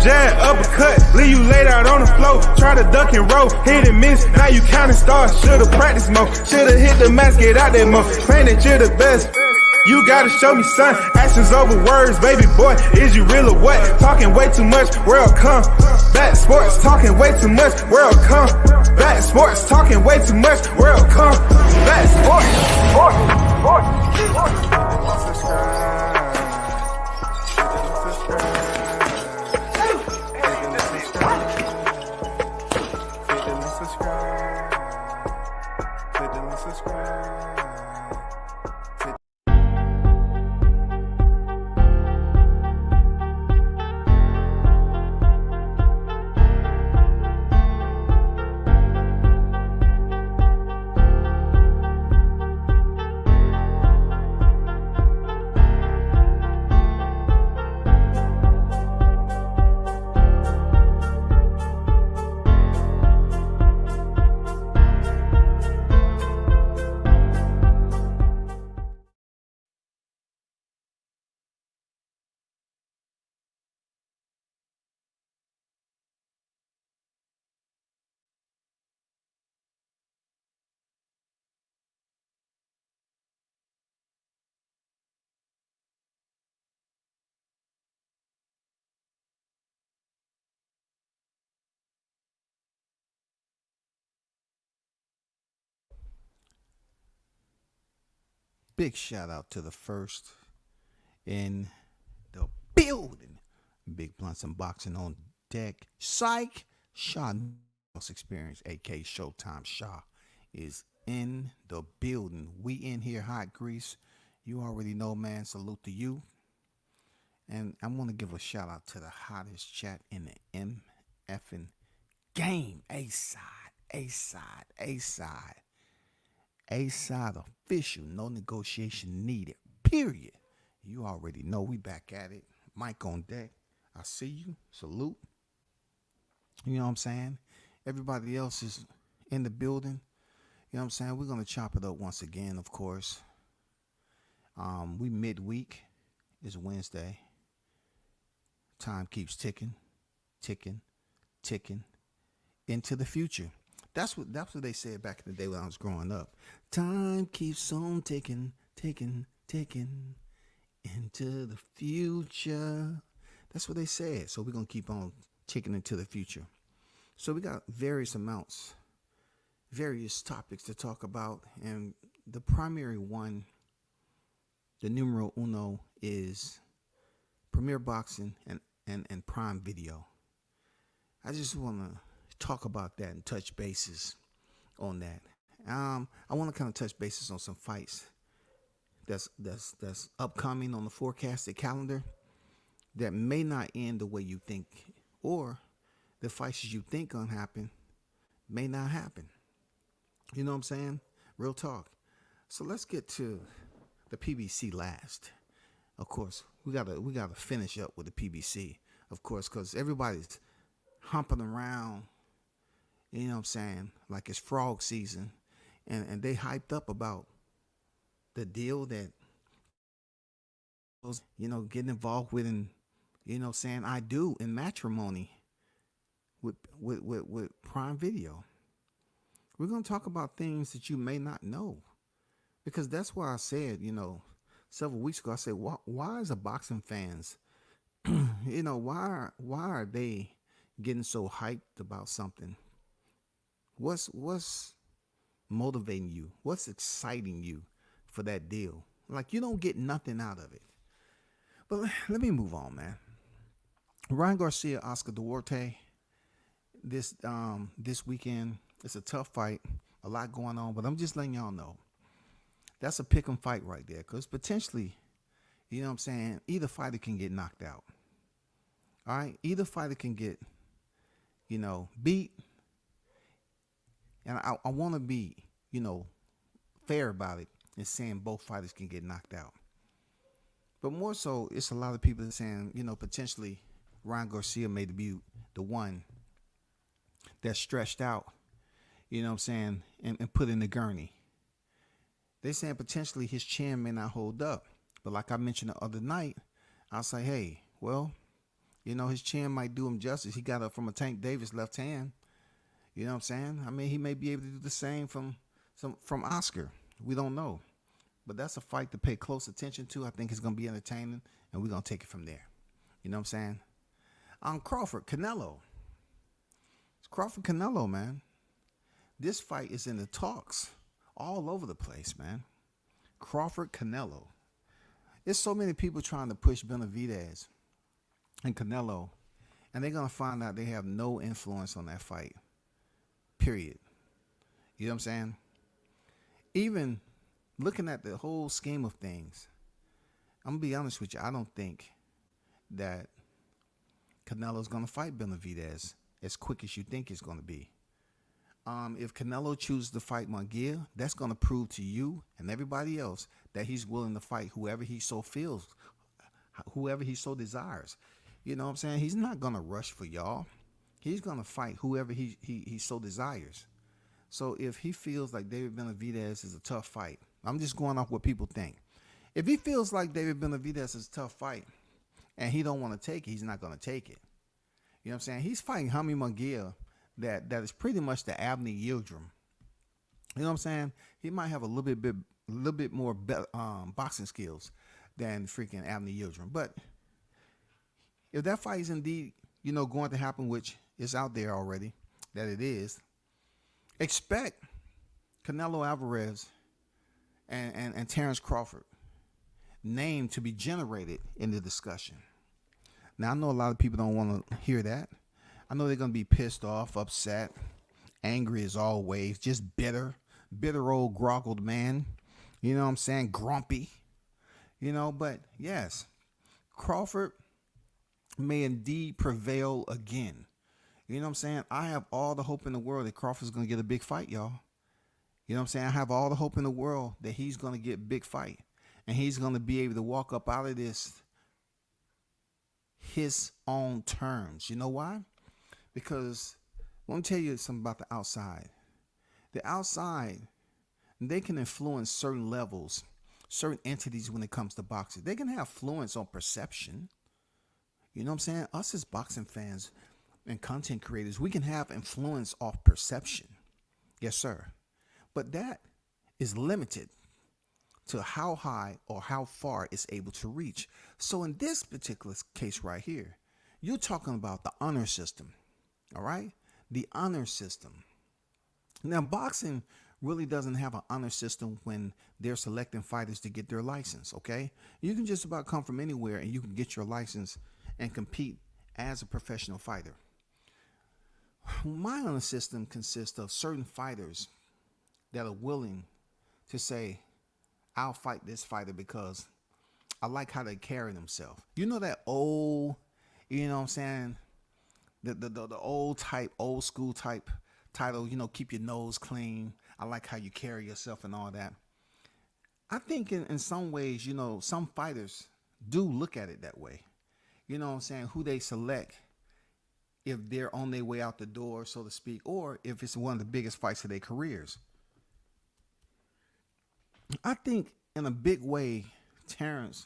jab, uppercut, leave you laid out on the floor. Try to duck and roll, hit and miss, now you counting stars. Should've practiced more, should've hit the mask, get out there more. Claim that you're the best. You gotta show me, son. Actions over words, baby boy. Is you real or what? Talking way too much, world come. Back sports, talking way too much, world come. Back sports, talking way too much, world come. Back Big shout out to the first in the building. Big Blunts and Boxing on deck. Psych. Shaw Experience, aka Showtime Shaw, is in the building. We in here, hot grease. You already know, man. Salute to you. And I want to give a shout out to the hottest chat in the MFing game. A-side, A-side, A-side. A-side official, no negotiation needed, period. You already know we back at it. Mike on deck. I see you. Salute. You know what I'm saying? Everybody else is in the building. You know what I'm saying? We're going to chop it up once again, of course. We midweek. It's Wednesday. Time keeps ticking, ticking, ticking into the future. That's what they said back in the day when I was growing up. Time keeps on ticking, ticking, ticking into the future. That's what they said. So we're going to keep on ticking into the future. So we got various topics to talk about. And the primary one, the numero uno, is Premier Boxing and Prime Video. I just want to talk about that and touch bases on that. I want to kind of touch bases on some fights that's upcoming on the forecasted calendar that may not end the way you think, or the fights you think gonna happen may not happen. You know what I'm saying? Real talk. So let's get to the PBC last. Of course, we gotta finish up with the PBC, of course, because everybody's humping around. You know what I'm saying? Like it's frog season. And they hyped up about the deal that was, getting involved with, and, saying I do in matrimony with Prime Video. We're going to talk about things that you may not know. Because that's why I said, several weeks ago, I said, why is the boxing fans, why are they getting so hyped about something? What's motivating you? What's exciting you for that deal? Like, you don't get nothing out of it. But let me move on, man. Ryan Garcia, Oscar Duarte, this weekend, it's a tough fight, a lot going on, but I'm just letting y'all know that's a pick 'em fight right there, because potentially, either fighter can get knocked out. All right, either fighter can get, beat. And I want to be, fair about it and saying both fighters can get knocked out. But more so, it's a lot of people saying, potentially Ryan Garcia may be the one that's stretched out, and put in the gurney. They're saying potentially his chin may not hold up. But like I mentioned the other night, I say, hey, well, You know, his chin might do him justice. He got up from a Tank Davis left hand. You know what I'm saying? I mean, he may be able to do the same from Oscar. We don't know. But that's a fight to pay close attention to. I think it's going to be entertaining, and we're going to take it from there. You know what I'm saying? On Crawford, Canelo. It's Crawford, Canelo, man. This fight is in the talks all over the place, man. Crawford, Canelo. There's so many people trying to push Benavidez and Canelo, and they're going to find out they have no influence on that fight. Period. You know what I'm saying? Even looking at the whole scheme of things, I'm going to be honest with you. I don't think that Canelo's going to fight Benavidez as quick as you think it's going to be. If Canelo chooses to fight Munguia, that's going to prove to you and everybody else that he's willing to fight whoever he so feels, whoever he so desires. You know what I'm saying? He's not going to rush for y'all. He's going to fight whoever he so desires. So if he feels like David Benavidez is a tough fight, I'm just going off what people think. If he feels like David Benavidez is a tough fight and he don't want to take it, he's not going to take it. You know what I'm saying? He's fighting Jaime Munguia that is pretty much the Abney Yildirim. You know what I'm saying? He might have a little bit more boxing skills than freaking Abney Yildirim. But if that fight is indeed, going to happen, which is out there already, that it is, expect Canelo Alvarez and Terrence Crawford name to be generated in the discussion. Now, I know a lot of people don't want to hear that. I know they're going to be pissed off, upset, angry as always, just bitter old groggled man. You know what I'm saying? Grumpy. But yes, Crawford may indeed prevail again. You know what I'm saying? I have all the hope in the world that Crawford's going to get a big fight, y'all. You know what I'm saying? I have all the hope in the world that he's going to get a big fight. And he's going to be able to walk up out of this his own terms. You know why? Because let me tell you something about the outside. The outside, they can influence certain levels, certain entities when it comes to boxing. They can have influence on perception. You know what I'm saying? Us as boxing fans and content creators, we can have influence off perception. Yes, sir. But that is limited to how high or how far it's able to reach. So in this particular case right here, you're talking about the honor system. All right? The honor system. Now, boxing really doesn't have an honor system when they're selecting fighters to get their license, okay? You can just about come from anywhere and you can get your license and compete as a professional fighter. My honor system consists of certain fighters that are willing to say, I'll fight this fighter because I like how they carry themselves. You know that old, you know what I'm saying? The old school type title, keep your nose clean. I like how you carry yourself and all that. I think in some ways, some fighters do look at it that way. You know what I'm saying? Who they select, if they're on their way out the door, so to speak, or if it's one of the biggest fights of their careers. I think in a big way, Terrence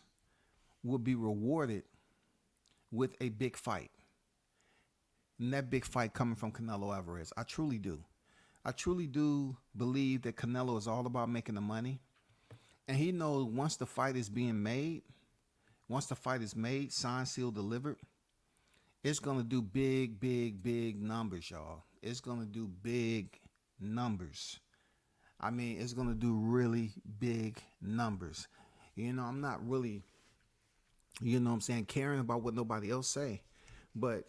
will be rewarded with a big fight. And that big fight coming from Canelo Alvarez. I truly do. I truly do believe that Canelo is all about making the money. And he knows once the fight is being made, once the fight is made, signed, sealed, delivered, it's going to do big numbers, y'all. It's going to do big numbers. I mean, it's going to do really big numbers. I'm not really, caring about what nobody else say. But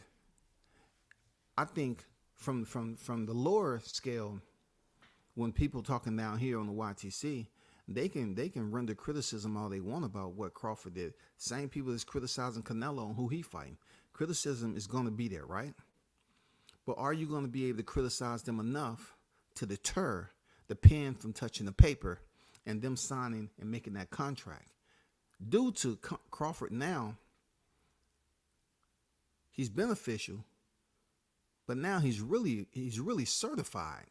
I think from the lower scale, when people talking down here on the YTC, they can render criticism all they want about what Crawford did. Same people that's criticizing Canelo on who he fighting. Criticism is going to be there, right? But are you going to be able to criticize them enough to deter the pen from touching the paper and them signing and making that contract? Due to Crawford now, he's beneficial, but now he's really certified.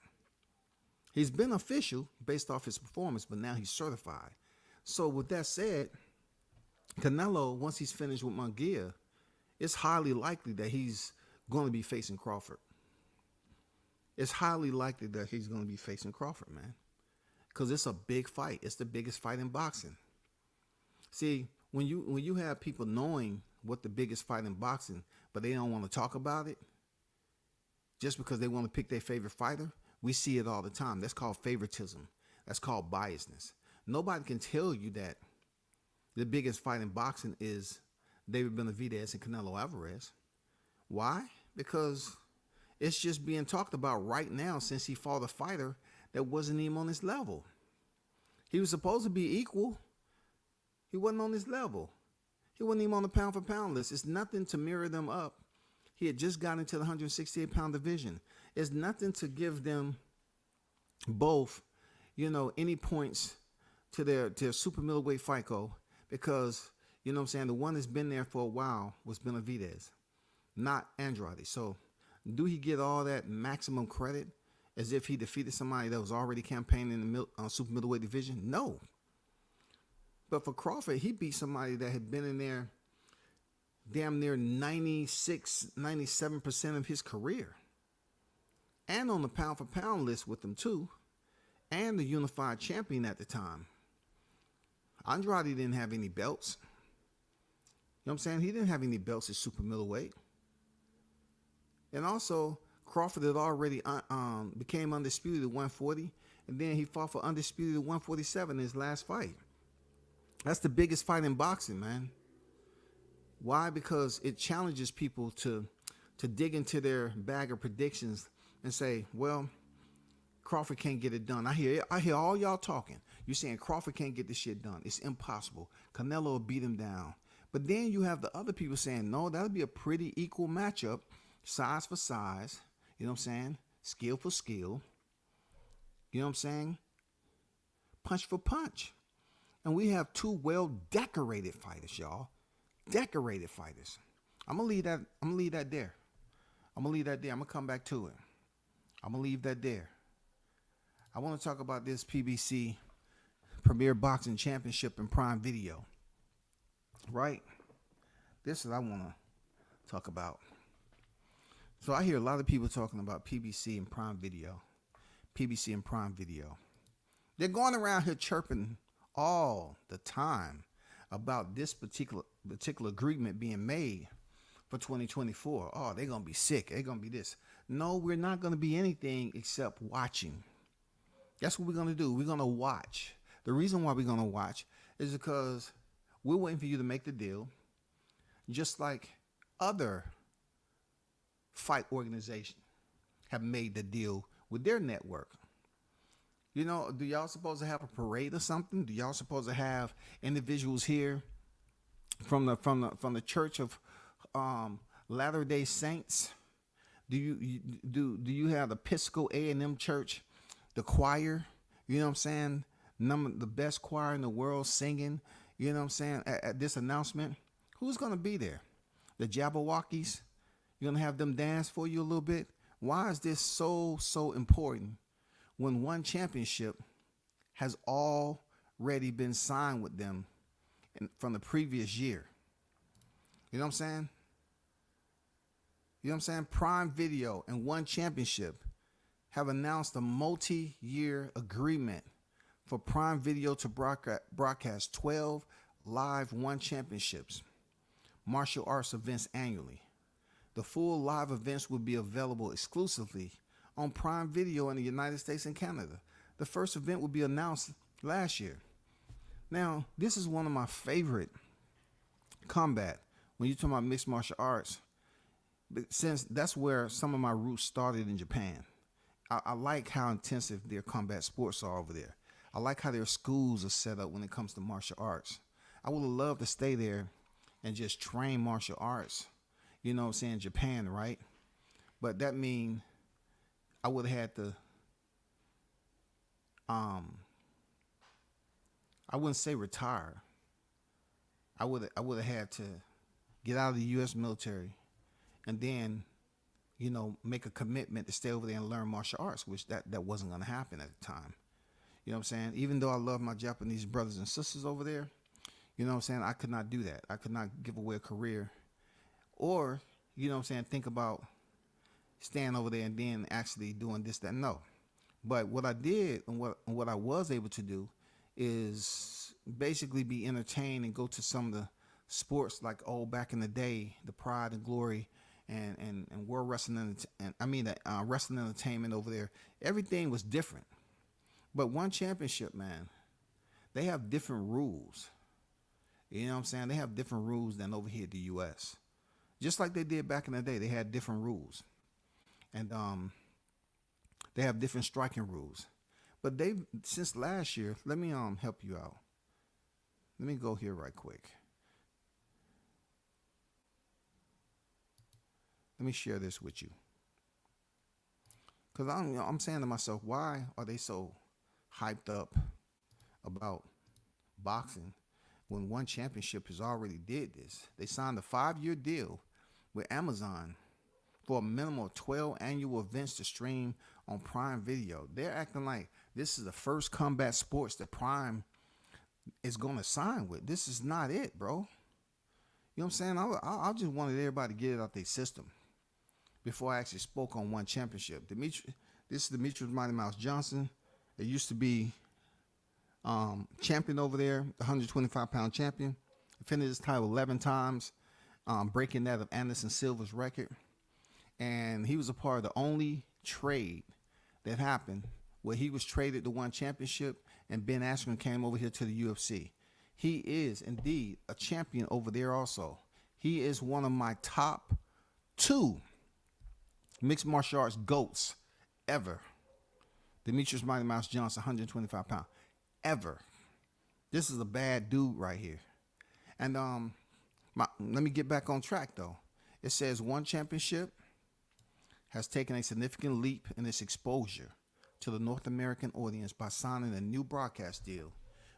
He's beneficial based off his performance, but now he's certified. So with that said, Canelo, once he's finished with Munguia, it's highly likely that he's going to be facing Crawford. It's highly likely that he's going to be facing Crawford, man, because it's a big fight. It's the biggest fight in boxing. See, when you have people knowing what the biggest fight in boxing, but they don't want to talk about it just because they want to pick their favorite fighter, we see it all the time. That's called favoritism. That's called biasness. Nobody can tell you that the biggest fight in boxing is David Benavidez and Canelo Alvarez. Why? Because it's just being talked about right now since he fought a fighter that wasn't even on his level. He was supposed to be equal. He wasn't on his level. He wasn't even on the pound for pound list. It's nothing to mirror them up. He had just gotten into the 168-pound division. It's nothing to give them both, any points to their super middleweight fight goal, because, you know what I'm saying, the one that's been there for a while was Benavidez, not Andrade. So do he get all that maximum credit as if he defeated somebody that was already campaigning in the super middleweight division? No. But for Crawford, he beat somebody that had been in there damn near 96, 97% of his career. And on the pound for pound list with them too. And the unified champion at the time. Andrade didn't have any belts. You know what I'm saying? He didn't have any belts at super middleweight. And also, Crawford had already became undisputed at 140. And then he fought for undisputed at 147 in his last fight. That's the biggest fight in boxing, man. Why? Because it challenges people to dig into their bag of predictions and say, well, Crawford can't get it done. I hear all y'all talking. You're saying Crawford can't get this shit done. It's impossible. Canelo will beat him down. But then you have the other people saying, no, that'll be a pretty equal matchup. Size for size. You know what I'm saying? Skill for skill. You know what I'm saying? Punch for punch. And we have two well-decorated fighters, y'all. Decorated fighters. I'm gonna leave that there. I'm gonna come back to it. I'm gonna leave that there. I want to talk about this PBC Premier Boxing Championship in Prime Video. Right? This is what I want to talk about. So I hear a lot of people talking about PBC and Prime Video. PBC and Prime Video. They're going around here chirping all the time about this particular agreement being made for 2024. Oh, they're going to be sick. They're going to be this. No, we're not going to be anything except watching. That's what we're going to do. We're going to watch. The reason why we're going to watch is because we're waiting for you to make the deal, just like other fight organizations have made the deal with their network. You know, do y'all supposed to have a parade or something? Do y'all supposed to have individuals here from the Church of Latter-day Saints? Do you have the Episcopal A&M Church, the choir? You know what I'm saying? The best choir in the world singing. You know what I'm saying? At this announcement, who's gonna be there? The Jabberwockies? You're gonna have them dance for you a little bit? Why is this so important when one championship has already been signed with them from the previous year? You know what I'm saying? You know what I'm saying? Prime Video and One Championship have announced a multi-year agreement for Prime Video to broadcast 12 live One Championships martial arts events annually. The full live events will be available exclusively on Prime Video in the United States and Canada. The first event will be announced last year. Now, this is one of my favorite combat when you're talking about mixed martial arts, since that's where some of my roots started in Japan. I like how intensive their combat sports are over there. I like how their schools are set up when it comes to martial arts. I would have loved to stay there and just train martial arts, you know what I'm saying, Japan, right? But that means I would have had to, I wouldn't say retire. I would have had to get out of the U.S. military and then, you know, make a commitment to stay over there and learn martial arts, which that wasn't going to happen at the time. You know what I'm saying? Even though I love my Japanese brothers and sisters over there, you know what I'm saying, I could not do that. I could not give away a career Or, you know what I'm saying, think about staying over there and then actually doing this, that. No. But what I did and what I was able to do is basically be entertained and go to some of the sports like back in the day, the Pride and Glory and World Wrestling and I mean the wrestling entertainment over there. Everything was different. But one championship, man, they have different rules. You know what I'm saying? They have different rules than over here at the US. Just like they did back in the day, they had different rules. And they have different striking rules. But they since last year, let me help you out. Let me go here right quick. Let me share this with you. Cause I'm saying to myself, why are they so hyped up about boxing when one championship has already did this? They signed a 5-year deal with Amazon for a minimum of 12 annual events to stream on Prime Video. They're acting like this is the first combat sports that Prime is going to sign with. This is not it, bro. You know what I'm saying? I just wanted everybody to get it out their system before I actually spoke on one championship. This is Demetrius Mighty Mouse Johnson. It used to be champion over there, the 125-pound champion. Defended his title 11 times, breaking that of Anderson Silva's record. And he was a part of the only trade that happened where he was traded to one championship and Ben Askren came over here to the UFC. He is indeed a champion over there also. He is one of my top 2 mixed martial arts GOATs ever. Demetrius Mighty Mouse Johnson, 125 pounds. Ever. This is a bad dude right here. And let me get back on track though. It says one championship has taken a significant leap in its exposure to the North American audience by signing a new broadcast deal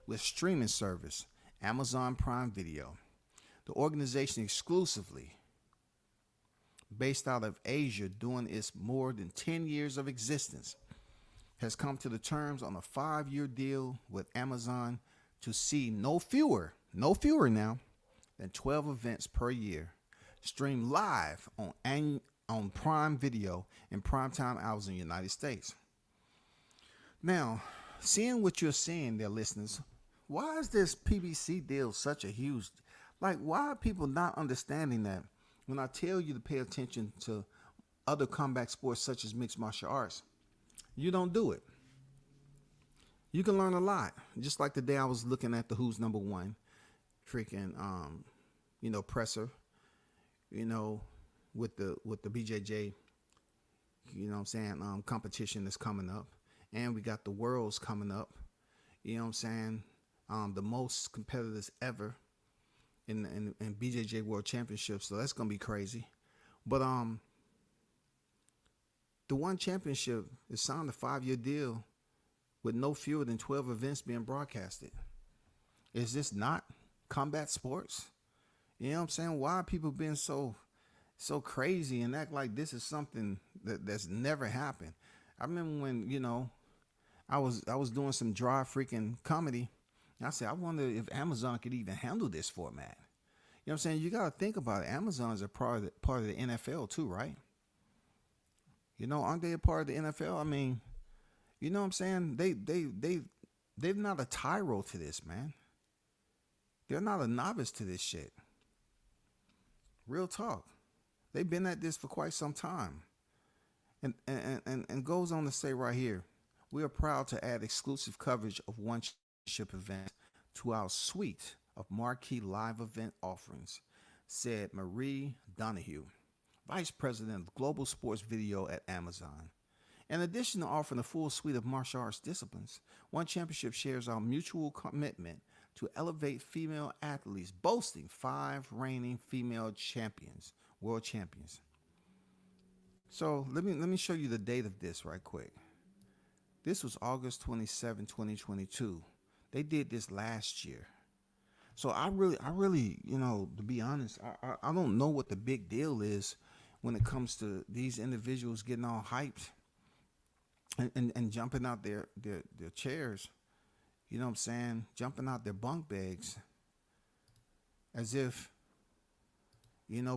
with streaming service Amazon Prime Video. The organization exclusively based out of Asia during its more than 10 years of existence has come to the terms on a 5-year deal with Amazon to see no fewer now than 12 events per year streamed live on Prime Video in primetime hours in the United States. Now, seeing what you're seeing there, listeners, why is this PBC deal such a huge, why are people not understanding that when I tell you to pay attention to other combat sports such as mixed martial arts, you don't do it? You can learn a lot. Just like the day I was looking at the Who's Number One freaking, presser, with the BJJ, competition that's coming up. And we got the Worlds coming up, the most competitors ever in BJJ World Championships. So that's going to be crazy. But the one championship is signed a 5-year deal with no fewer than 12 events being broadcasted. Is this not combat sports? You know what I'm saying? Why are people being so crazy and act like this is something that's never happened? I remember when, I was doing some dry freaking comedy. And I said, I wonder if Amazon could even handle this format. You know what I'm saying? You got to think about it. Amazon is a part of the NFL too, right? Aren't they a part of the NFL? I mean, you know what I'm saying? They're not a tyro to this, man. They're not a novice to this shit. Real talk. They've been at this for quite some time. And goes on to say right here, we are proud to add exclusive coverage of one championship event to our suite of marquee live event offerings, said Marie Donahue, Vice President of Global Sports Video at Amazon. In addition to offering a full suite of martial arts disciplines, One Championship shares our mutual commitment to elevate female athletes, boasting 5 reigning female champions, world champions. So let me show you the date of this right quick. This was August 27, 2022. They did this last year. So I really, to be honest, I don't know what the big deal is when it comes to these individuals getting all hyped and jumping out their chairs, you know what I'm saying? Jumping out their bunk beds as if,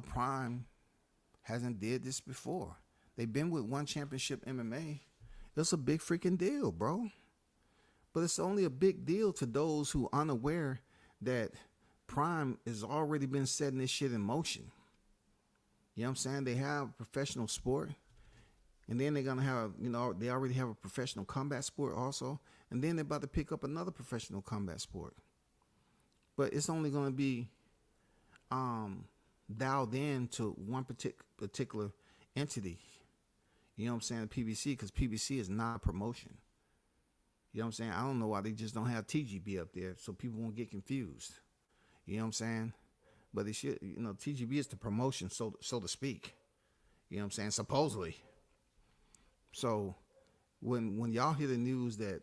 Prime hasn't did this before. They've been with one championship MMA. It's a big freaking deal, bro. But it's only a big deal to those who are unaware that Prime has already been setting this shit in motion. You know what I'm saying? They have professional sport. And then they're going to have, they already have a professional combat sport also. And then they're about to pick up another professional combat sport. But it's only going to be dialed in to one particular entity. You know what I'm saying? PBC, because PBC is not a promotion. You know what I'm saying? I don't know why they just don't have TGB up there so people won't get confused. You know what I'm saying? But they should, TGB is the promotion, so to speak. You know what I'm saying? Supposedly. So when y'all hear the news that,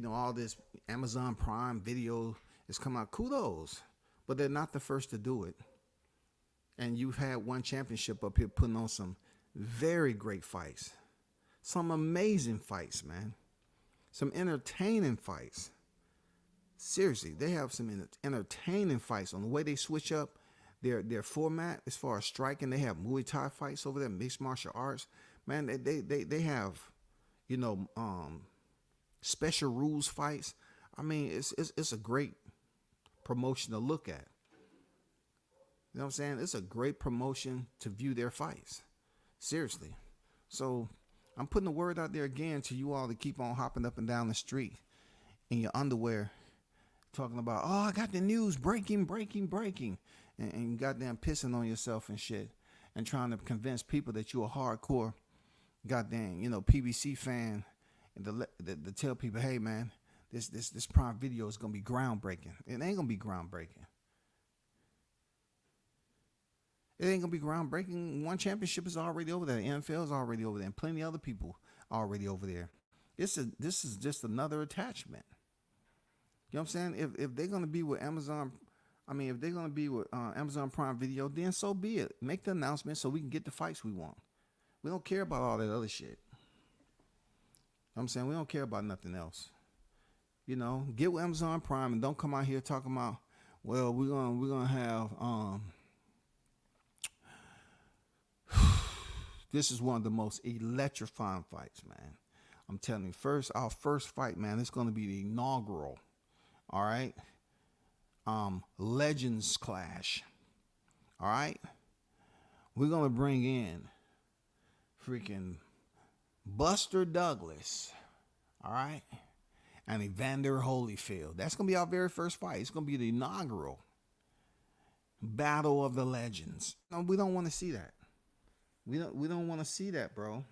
all this Amazon Prime video is coming out, kudos. But they're not the first to do it. And you've had one championship up here putting on some very great fights. Some amazing fights, man. Some entertaining fights. Seriously, they have some entertaining fights on the way they switch up their format as far as striking. They have Muay Thai fights over there, mixed martial arts. Man, they have, special rules fights. I mean, it's a great promotion to look at. You know what I'm saying? It's a great promotion to view their fights. Seriously. So I'm putting the word out there again to you all to keep on hopping up and down the street in your underwear talking about, oh, I got the news, breaking, and goddamn pissing on yourself and shit and trying to convince people that you're a hardcore goddamn, PBC fan and to tell people, hey, man, this Prime video is going to be groundbreaking. It ain't going to be groundbreaking. It ain't going to be groundbreaking. One championship is already over there. The NFL is already over there. And plenty of other people are already over there. This is just another attachment. You know what I'm saying? If they're going to be with Amazon, if they're going to be with Amazon Prime Video, then so be it. Make the announcement so we can get the fights we want. We don't care about all that other shit. You know what I'm saying? We don't care about nothing else. Get with Amazon Prime and don't come out here talking about, well, we're gonna have this is one of the most electrifying fights, man. I'm telling you, our first fight, man, it's gonna be the inaugural. All right. Legends clash. All right. We're gonna bring in freaking Buster Douglas. All right. And Evander Holyfield. That's gonna be our very first fight. It's gonna be the inaugural battle of the legends. No, we don't want to see that. We don't want to see that, bro.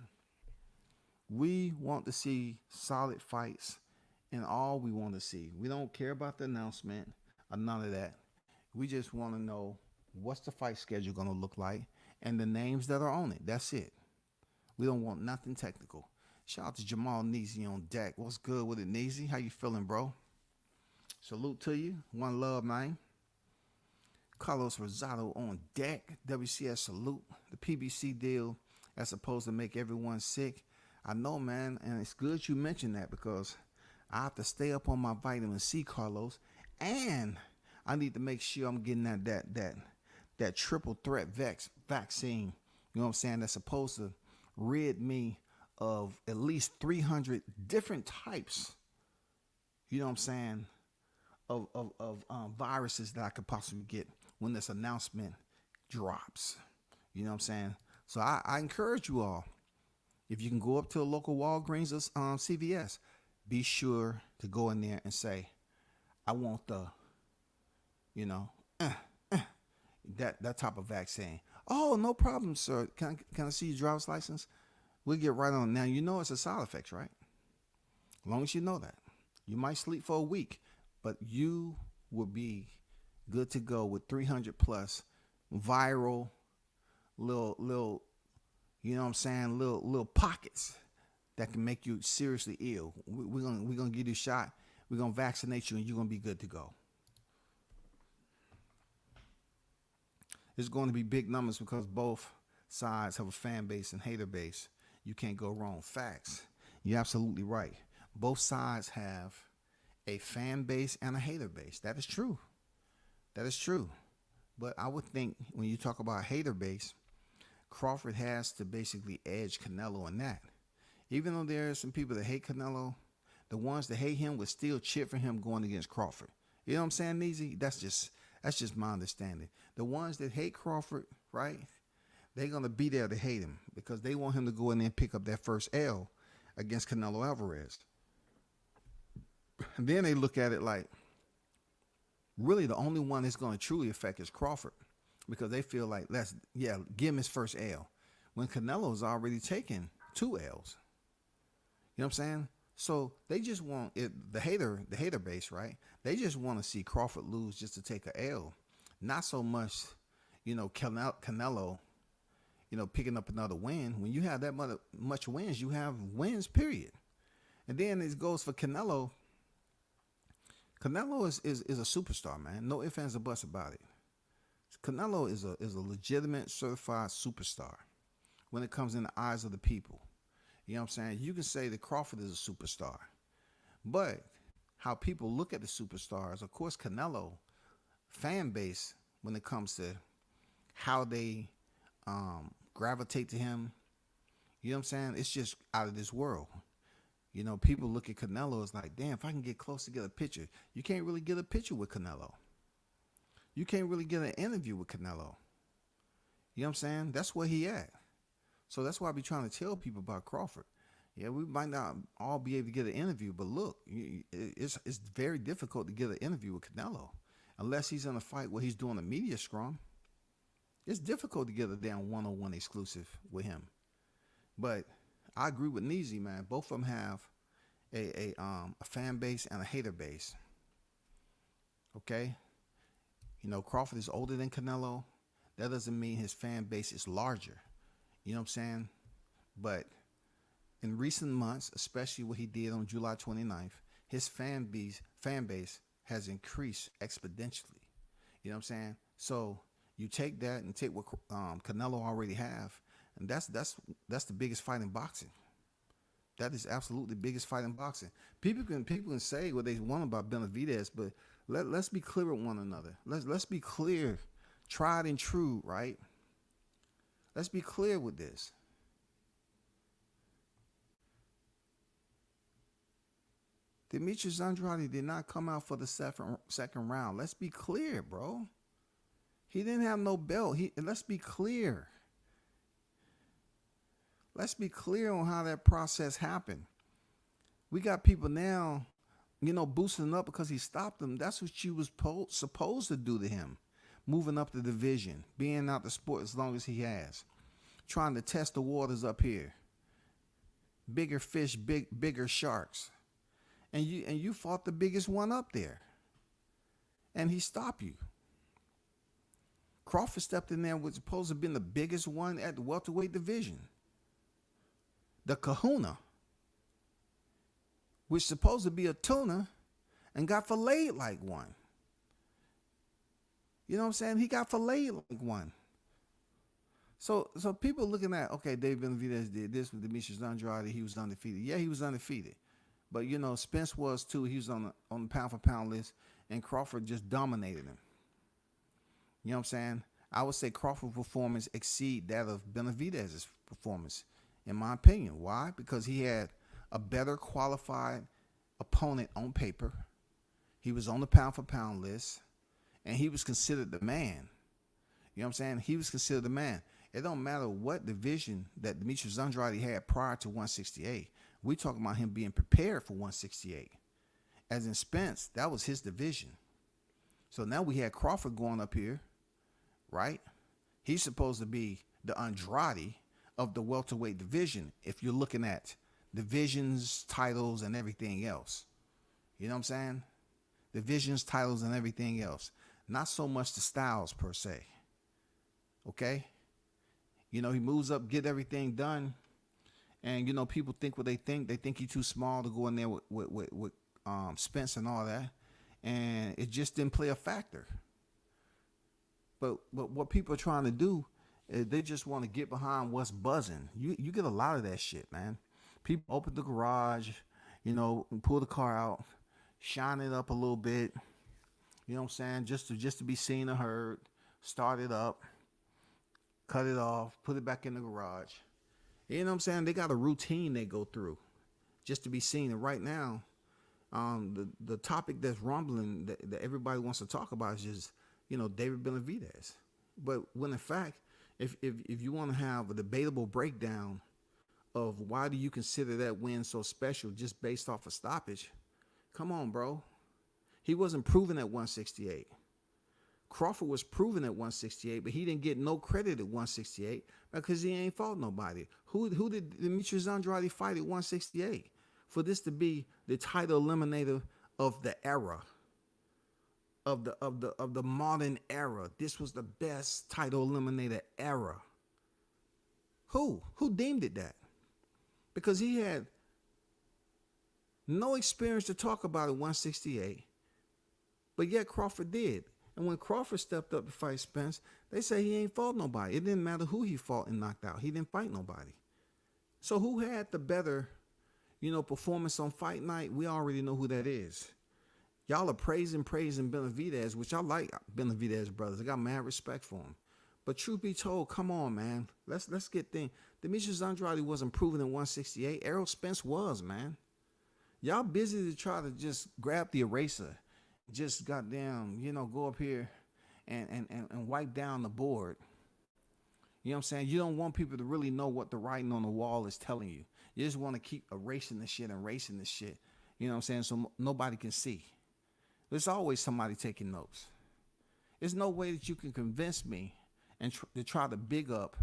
We want to see solid fights. And all we want to see. We don't care about the announcement or none of that. We just want to know what's the fight schedule going to look like and the names that are on it. That's it. We don't want nothing technical. Shout out to Jamal Neasy on deck. What's good with it, Neasy? How you feeling, bro? Salute to you. One love, man. Carlos Rosado on deck. WCS salute. The PBC deal that's supposed to make everyone sick. I know, man, and it's good you mentioned that because I have to stay up on my vitamin C, Carlos, and I need to make sure I'm getting that triple threat vaccine. You know what I'm saying? That's supposed to rid me of at least 300 different types. You know what I'm saying? Of viruses that I could possibly get when this announcement drops. You know what I'm saying? So I encourage you all, if you can go up to a local Walgreens or CVS. Be sure to go in there and say, I want the, that type of vaccine. Oh, no problem, sir. Can I see your driver's license? We'll get right on. Now, it's a side effect, right? As long as you know that. You might sleep for a week, but you will be good to go with 300 plus viral little, little pockets that can make you seriously ill. We're gonna give you a shot. We're gonna vaccinate you, and you're gonna be good to go. It's going to be big numbers because both sides have a fan base and hater base. You can't go wrong. Facts. You're absolutely right. Both sides have a fan base and a hater base. That is true. That is true. But I would think when you talk about hater base, Crawford has to basically edge Canelo in that. Even though there are some people that hate Canelo, the ones that hate him would still cheer for him going against Crawford. You know what I'm saying, Neezy? That's just my understanding. The ones that hate Crawford, right? They're gonna be there to hate him because they want him to go in there and pick up that first L against Canelo Alvarez. And then they look at it like, really the only one that's gonna truly affect is Crawford, because they feel like give him his first L when Canelo's already taken 2 L's. You know what I'm saying? So they just want it, the hater base, right? They just want to see Crawford lose just to take a L. Not so much, Canelo, picking up another win. When you have that much wins, you have wins, period. And then it goes for Canelo. Canelo is a superstar, man. No ifs, ands, or buts about it. Canelo is a legitimate, certified superstar when it comes in the eyes of the people. You know what I'm saying? You can say that Crawford is a superstar, but how people look at the superstars, of course, Canelo fan base, when it comes to how they gravitate to him, you know what I'm saying? It's just out of this world. People look at Canelo as like, damn, if I can get close to get a picture. You can't really get a picture with Canelo. You can't really get an interview with Canelo. You know what I'm saying? That's where he at. So that's why I be trying to tell people about Crawford. Yeah, we might not all be able to get an interview, but look, it's very difficult to get an interview with Canelo unless he's in a fight where he's doing a media scrum. It's difficult to get a damn one-on-one exclusive with him. But I agree with Neezy, man. Both of them have a fan base and a hater base. Okay? Crawford is older than Canelo. That doesn't mean his fan base is larger. You know what I'm saying? But in recent months, especially what he did on July 29th, his fan base has increased exponentially. You know what I'm saying? So you take that and take what Canelo already have, and that's the biggest fight in boxing. That is absolutely the biggest fight in boxing. People can say what they want about Benavidez, but let's be clear with one another. Let's be clear, tried and true, right? Let's be clear with this. Demetrius Andrade did not come out for the second round. Let's be clear, bro. He didn't have no belt. Let's be clear. Let's be clear on how that process happened. We got people now, boosting up because he stopped them. That's what you was supposed to do to him. Moving up the division, being out the sport as long as he has, trying to test the waters up here. Bigger fish, bigger sharks. And you fought the biggest one up there. And he stopped you. Crawford stepped in there, was supposed to have been the biggest one at the welterweight division. The kahuna, which supposed to be a tuna, and got filleted like one. You know what I'm saying? He got filleted like one. So people looking at, okay, Dave Benavidez did this with Demetrius Andrade. He was undefeated. Yeah, he was undefeated. But, Spence was too. He was on the pound-for-pound list, and Crawford just dominated him. You know what I'm saying? I would say Crawford's performance exceed that of Benavidez's performance, in my opinion. Why? Because he had a better qualified opponent on paper. He was on the pound-for-pound list, and he was considered the man. You know what I'm saying? He was considered the man. It don't matter what division that Demetrius Andrade had prior to 168. We talking about him being prepared for 168. As in Spence, that was his division. So now we had Crawford going up here, right? He's supposed to be the Andrade of the welterweight division if you're looking at divisions, titles, and everything else. You know what I'm saying? Divisions, titles, and everything else. Not so much the styles per se. Okay? He moves up, get everything done. And, people think what they think. They think he's too small to go in there with Spence and all that. And it just didn't play a factor. But what people are trying to do is they just want to get behind what's buzzing. You get a lot of that shit, man. People open the garage, pull the car out, shine it up a little bit. You know what I'm saying? Just to be seen or heard. start it up, cut it off, put it back in the garage. You know what I'm saying? They got a routine they go through just to be seen. And right now, the topic that's rumbling that everybody wants to talk about is just, David Benavidez. But when in fact, if you want to have a debatable breakdown of why do you consider that win so special just based off a stoppage, come on, bro. He wasn't proven at 168. Crawford was proven at 168, but he didn't get no credit at 168 because he ain't fought nobody. Who did Demetrius Andrade fight at 168 for this to be the title eliminator of the era, of the modern era? This was the best title eliminator era. Who deemed it that? Because he had no experience to talk about at 168, but yet Crawford did. And when Crawford stepped up to fight Spence, they say he ain't fought nobody. It didn't matter who he fought and knocked out. He didn't fight nobody. So who had the better, performance on fight night? We already know who that is. Y'all are praising Benavidez, which I like Benavidez brothers. I got mad respect for him. But truth be told, come on, man. Let's get things. Demetrius Andrade wasn't proven in 168. Errol Spence was, man. Y'all busy to try to just grab the eraser. Just goddamn, go up here and wipe down the board. You know what I'm saying? You don't want people to really know what the writing on the wall is telling you. You just want to keep erasing the shit. You know what I'm saying? So nobody can see. There's always somebody taking notes. There's no way that you can convince me and to try to big up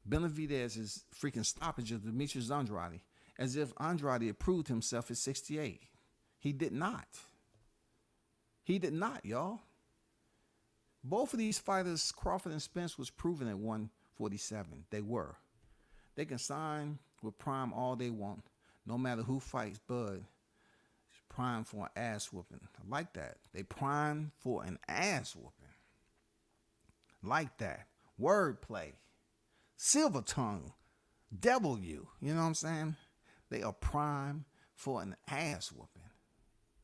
Benavidez's freaking stoppage of Demetrius Andrade as if Andrade approved himself at 68. He did not. He did not, y'all. Both of these fighters, Crawford and Spence, was proven at 147. They were. They can sign with Prime all they want. No matter who fights Bud, it's prime for an ass whooping. I like that. They prime for an ass whooping. Like that. Wordplay. Silver tongue. W. You know what I'm saying? They are prime for an ass whooping.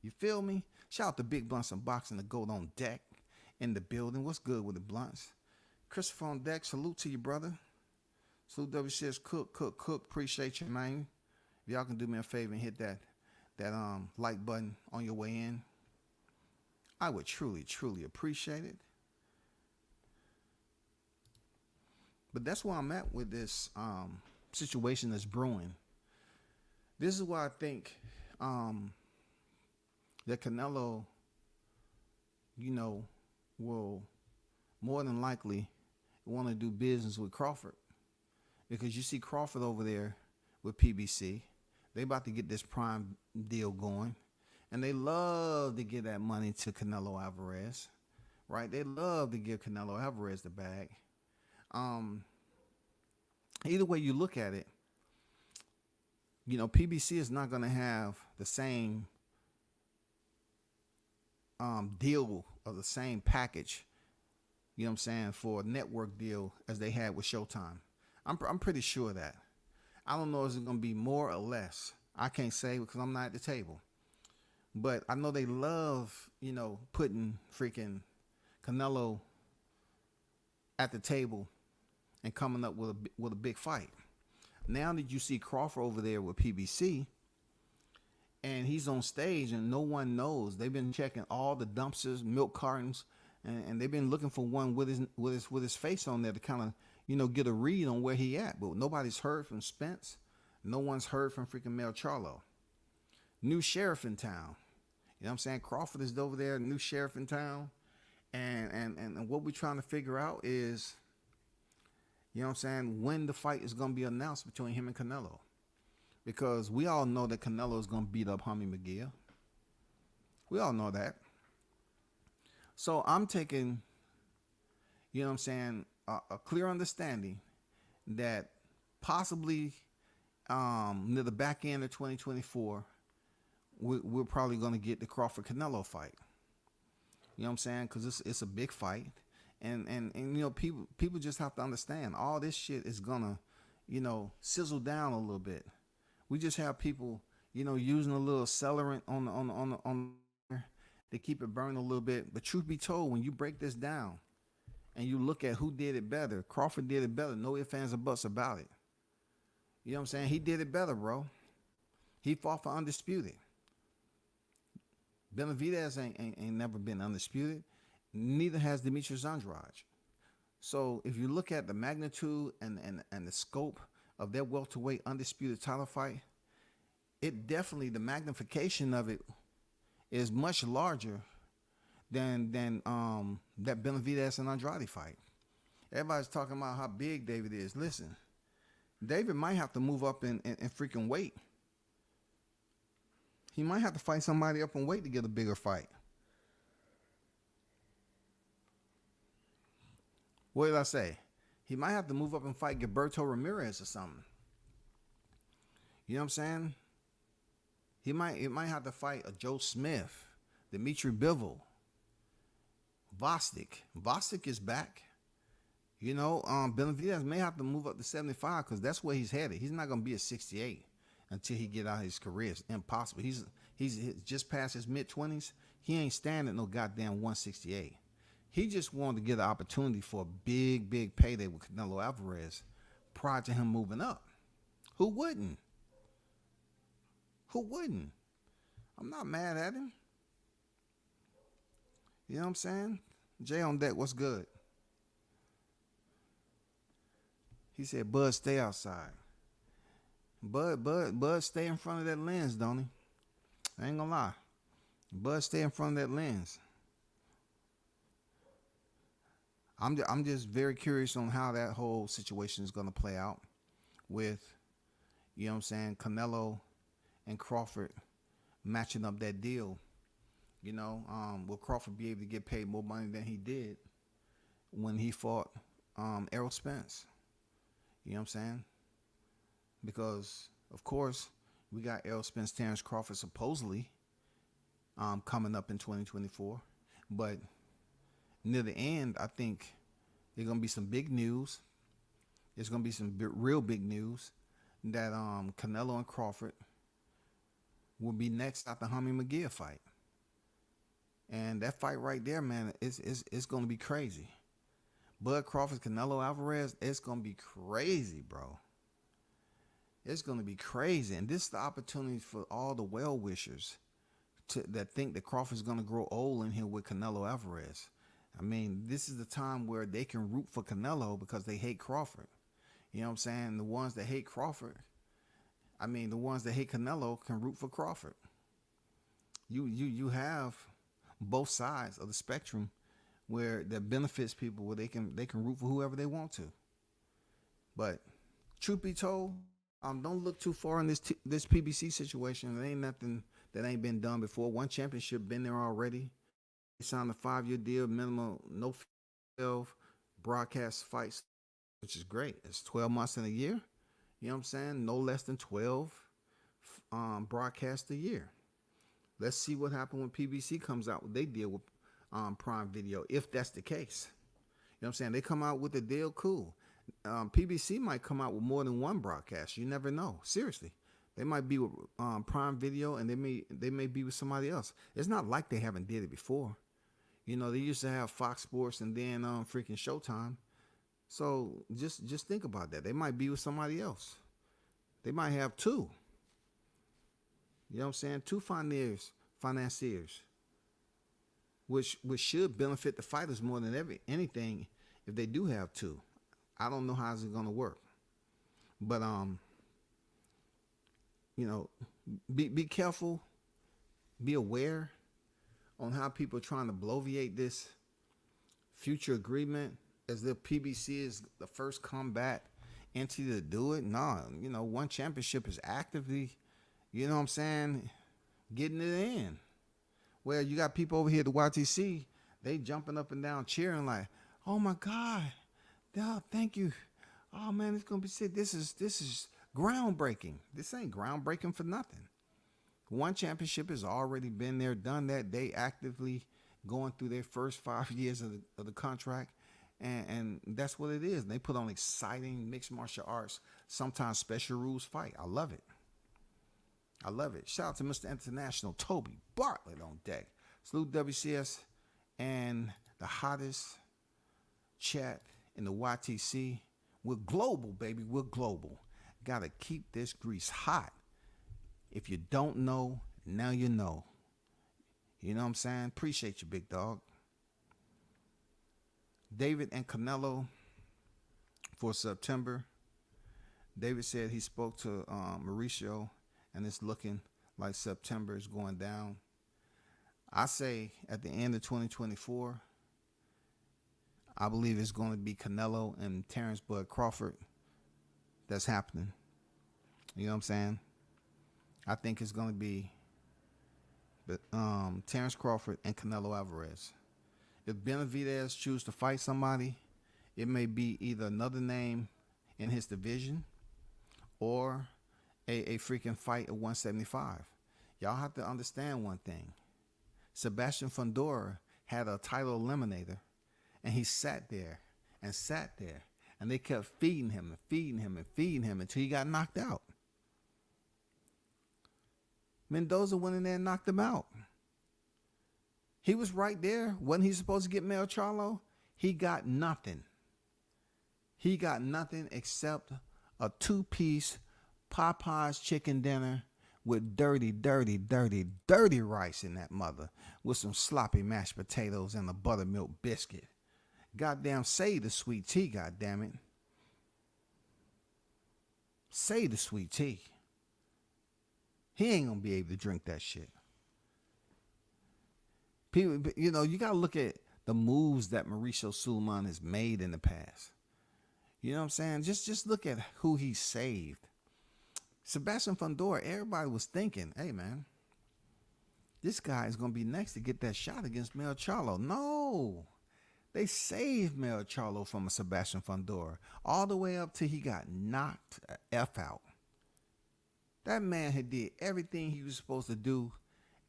You feel me? Shout out to Big Blunts and Boxing, the goat on deck in the building. What's good with the Blunts? Christopher on deck. Salute to you, brother. Salute WCS Cook. Appreciate you, man. If y'all can do me a favor and hit that like button on your way in, I would truly appreciate it. But that's where I'm at with this situation that's brewing. This is why I think that Canelo, will more than likely want to do business with Crawford. Because you see Crawford over there with PBC. They about to get this prime deal going. And they love to give that money to Canelo Alvarez. Right? They love to give Canelo Alvarez the bag. Either way you look at it, PBC is not going to have the same deal or the same package, for a network deal as they had with Showtime. I'm pretty sure of that. I don't know if it's going to be more or less. I can't say because I'm not at the table. But I know they love, putting freaking Canelo at the table and coming up with a big fight. Now that you see Crawford over there with PBC, and he's on stage and no one knows. They've been checking all the dumpsters, milk cartons, and they've been looking for one with his face on there to kind of, get a read on where he at. But nobody's heard from Spence. No one's heard from freaking Jermell Charlo. New sheriff in town. You know what I'm saying? Crawford is over there, new sheriff in town. And what we're trying to figure out is, when the fight is going to be announced between him and Canelo. Because we all know that Canelo is going to beat up Homie McGill. We all know that. So I'm taking, a clear understanding that possibly near the back end of 2024, we're probably going to get the Crawford-Canelo fight. You know what I'm saying? Because it's a big fight. And people just have to understand all this shit is going to, sizzle down a little bit. We just have people, using a little accelerant on to keep it burning a little bit. But truth be told, when you break this down and you look at who did it better, Crawford did it better. No ifs, ands, or buts about it. You know what I'm saying? He did it better, bro. He fought for undisputed. Benavidez ain't never been undisputed. Neither has Demetrius Andrade. So if you look at the magnitude and the scope of their welterweight undisputed title fight, it definitely, the magnification of it is much larger than that Benavidez and Andrade fight. Everybody's talking about how big David is. Listen, David might have to move up in freaking weight. He might have to fight somebody up in weight to get a bigger fight. What did I say? He might have to move up and fight Gilberto Ramirez or something. You know what I'm saying? It might have to fight a Joe Smith, Dimitri Bivol, Vostik. Vostik is back. You know, Benavidez may have to move up to 75 because that's where he's headed. He's not going to be at 68 until he get out of his career. It's impossible. He's just past his mid-20s. He ain't standing no goddamn 168. He just wanted to get an opportunity for a big payday with Canelo Alvarez prior to him moving up. Who wouldn't? Who wouldn't? I'm not mad at him. You know what I'm saying? Jay on deck, what's good? He said, Bud, stay outside. Bud, stay in front of that lens, don't he? I ain't gonna lie. Bud, stay in front of that lens. I'm just very curious on how that whole situation is gonna play out with, you know what I'm saying, Canelo and Crawford matching up that deal. You know, will Crawford be able to get paid more money than he did when he fought Errol Spence? You know what I'm saying? Because, of course, we got Errol Spence, Terrence Crawford supposedly coming up in 2024. But near the end, I think there's going to be some big news. There's going to be some real big news that Canelo and Crawford will be next after Hummy McGee fight. And that fight right there, man, it's going to be crazy. Bud Crawford, Canelo Alvarez, it's going to be crazy, bro. It's going to be crazy. And this is the opportunity for all the well-wishers that think that Crawford's going to grow old in here with Canelo Alvarez. I mean, this is the time where they can root for Canelo because they hate Crawford. You know what I'm saying? The ones that hate Crawford, the ones that hate Canelo can root for Crawford. You have both sides of the spectrum where that benefits people, where they can root for whoever they want to. But truth be told, don't look too far in this PBC situation. There ain't nothing that ain't been done before. One championship been there already. They signed a 5-year deal, minimum, no 12 broadcast fights, which is great. It's 12 months in a year. You know what I'm saying? No less than 12 broadcasts a year. Let's see what happens when PBC comes out. They deal with Prime Video, if that's the case. You know what I'm saying? They come out with a deal, cool. PBC might come out with more than one broadcast. You never know. Seriously. They might be with Prime Video, and they may be with somebody else. It's not like they haven't did it before. You know, they used to have Fox Sports and then freaking Showtime. So just think about that. They might be with somebody else. They might have two. You know what I'm saying? Two financiers, which should benefit the fighters more than anything if they do have two. I don't know how it's going to work. But, you know, be careful, be aware on how people are trying to bloviate this future agreement as if PBC is the first combat entity to do it. No, you know, one championship is actively, you know what I'm saying, getting it in. Well, you got people over here at the YTC, they jumping up and down cheering like, oh my God, oh, thank you. Oh man, it's gonna be sick. This is groundbreaking. This ain't groundbreaking for nothing. One championship has already been there, done that. They actively going through their first 5 years of the contract, and that's what it is. They put on exciting mixed martial arts, sometimes special rules fight. I love it. I love it. Shout out to Mr. International Toby Bartlett on deck. Salute WCS and the hottest chat in the YTC. We're global, baby. We're global. Gotta keep this grease hot. If you don't know, now you know. You know what I'm saying? Appreciate you, big dog. David and Canelo for September. David said he spoke to Mauricio, and it's looking like September is going down. I say at the end of 2024, I believe it's going to be Canelo and Terrence Bud Crawford that's happening. You know what I'm saying? I think it's going to be Terrence Crawford and Canelo Alvarez. If Benavidez choose to fight somebody, it may be either another name in his division or a freaking fight at 175. Y'all have to understand one thing. Sebastian Fundora had a title eliminator, and he sat there, and they kept feeding him until he got knocked out. Mendoza went in there and knocked him out. He was right there. Wasn't he supposed to get Jermell Charlo? He got nothing. He got nothing except a 2-piece Popeye's chicken dinner with dirty rice in that mother, with some sloppy mashed potatoes and a buttermilk biscuit. Goddamn, say the sweet tea, goddammit. Say the sweet tea. He ain't gonna be able to drink that shit. People, you know, you gotta look at the moves that Mauricio Sulaiman has made in the past. You know what I'm saying? Just look at who he saved. Sebastian Fundora, everybody was thinking, hey man, this guy is gonna be next to get that shot against Jermell Charlo. No. They saved Jermell Charlo from a Sebastian Fundora all the way up till he got knocked F out. That man had did everything he was supposed to do,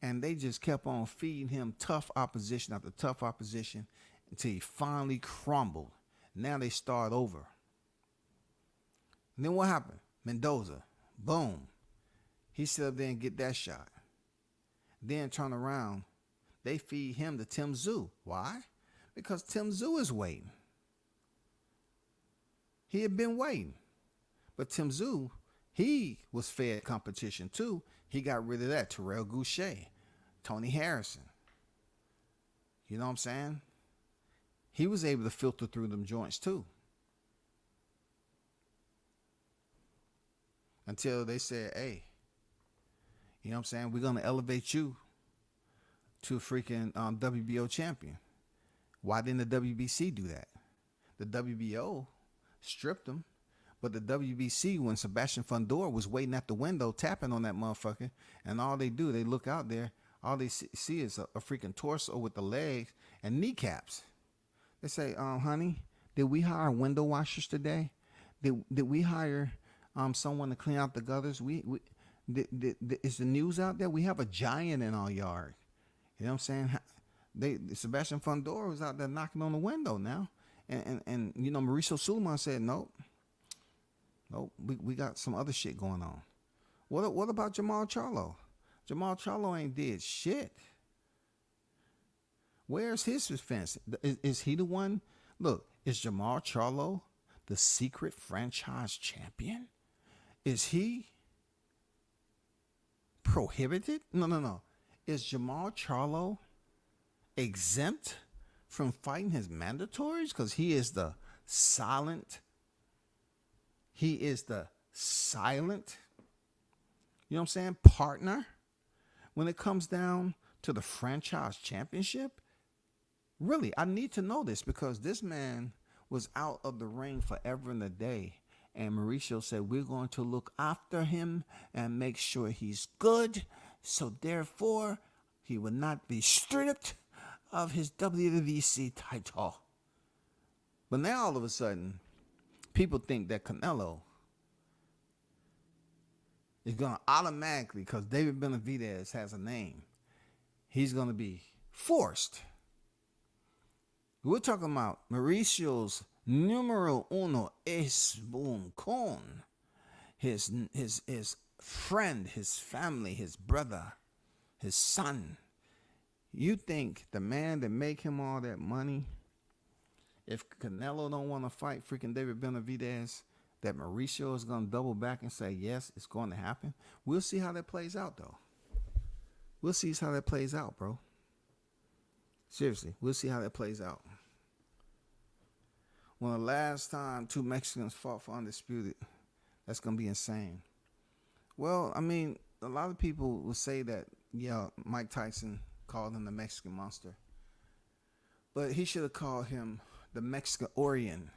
and they just kept on feeding him tough opposition after tough opposition until he finally crumbled. Now they start over. And then what happened? Mendoza, boom. He sit up there and get that shot. Then turn around. They feed him to Tim Tszyu. Why? Because Tim Tszyu is waiting. He had been waiting. But Tim Tszyu, he was fed competition too. He got rid of that. Terrell Goucher, Tony Harrison. You know what I'm saying? He was able to filter through them joints too. Until they said, hey, you know what I'm saying? We're going to elevate you to a freaking WBO champion. Why didn't the WBC do that? The WBO stripped him. But the WBC, when Sebastian Fundora was waiting at the window, tapping on that motherfucker, and all they do, they look out there, all they see is a freaking torso with the legs and kneecaps. They say, honey, did we hire window washers today? Did we hire someone to clean out the gutters? Is the news out there? We have a giant in our yard. You know what I'm saying? Sebastian Fundora was out there knocking on the window now. And you know, Mauricio Sulaiman said, nope, we got some other shit going on. What about Jermell Charlo? Jermell Charlo ain't did shit. Where's his defense? Is he the one? Look, is Jermell Charlo the secret franchise champion? Is he prohibited? No. Is Jermell Charlo exempt from fighting his mandatories? Because he is the silent. You know what I'm saying, partner when it comes down to the franchise championship? Really, I need to know this because this man was out of the ring forever and a day. And Mauricio said, we're going to look after him and make sure he's good. So therefore, he will not be stripped of his WWC title. But now all of a sudden, people think that Canelo is going to automatically, because David Benavidez has a name, he's going to be forced. We're talking about Mauricio's numero uno es un con. His friend, his family, his brother, his son. You think the man that make him all that money If Canelo don't want to fight freaking David Benavidez, that Mauricio is going to double back and say, yes, it's going to happen. We'll see how that plays out, though. We'll see how that plays out, bro. Seriously, we'll see how that plays out. When the last time two Mexicans fought for undisputed, that's going to be insane. Well, I mean, a lot of people will say that, yeah, Mike Tyson called him the Mexican monster. But he should have called him the Mexicadorian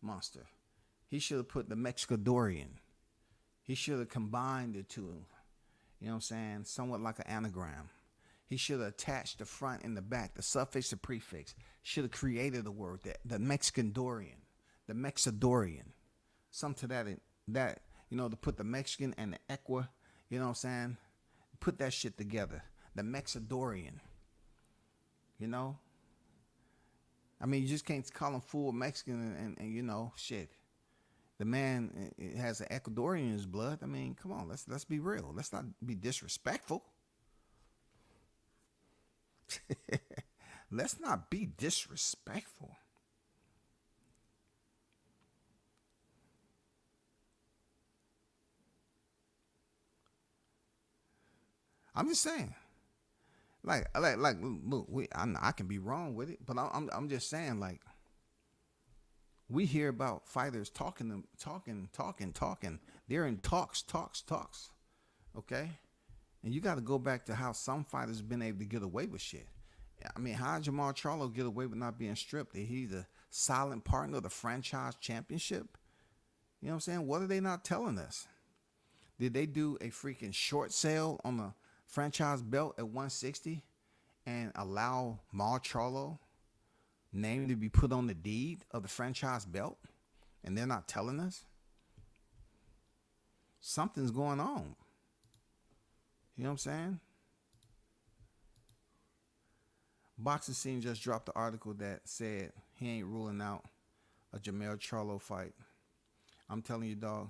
monster. He should have put the Mexicadorian. He should have combined the two. You know what I'm saying? Somewhat like an anagram. He should have attached the front and the back, the suffix and prefix. Should have created a word, the Mexicadorian, the Mexidorian. Something to that, you know, to put the Mexican and the Equa, you know what I'm saying? Put that shit together. The Mexidorian. You know? I mean, you just can't call him full Mexican and you know, shit. The man has an Ecuadorian in his blood. I mean, come on, let's be real. Let's not be disrespectful. Let's not be disrespectful. I'm just saying. Like, look, I can be wrong with it, but I'm just saying, like, we hear about fighters talking. They're in talks. Okay? And you got to go back to how some fighters have been able to get away with shit. I mean, how did Jermell Charlo get away with not being stripped? He's a silent partner of the franchise championship. You know what I'm saying? What are they not telling us? Did they do a freaking short sale on the franchise belt at 160 and allow Jermell Charlo name to be put on the deed of the franchise belt? And they're not telling us? Something's going on. You know what I'm saying? Boxing Scene just dropped the article that said he ain't ruling out a Jermell Charlo fight. I'm telling you, dog,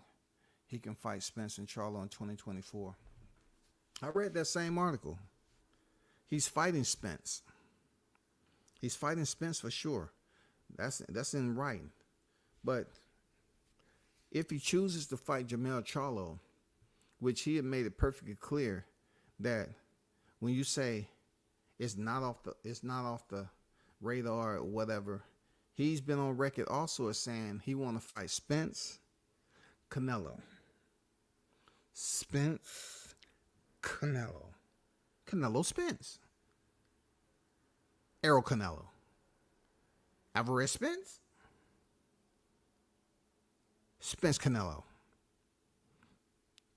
he can fight Spence and Charlo in 2024. I read that same article. He's fighting Spence. He's fighting Spence for sure. That's in writing. But if he chooses to fight Jermell Charlo, which he had made it perfectly clear that when you say it's not off the radar or whatever, he's been on record also as saying he want to fight Spence, Canelo. Spence, Canelo. Canelo Spence. Errol Canelo. Alvarez Spence. Spence Canelo.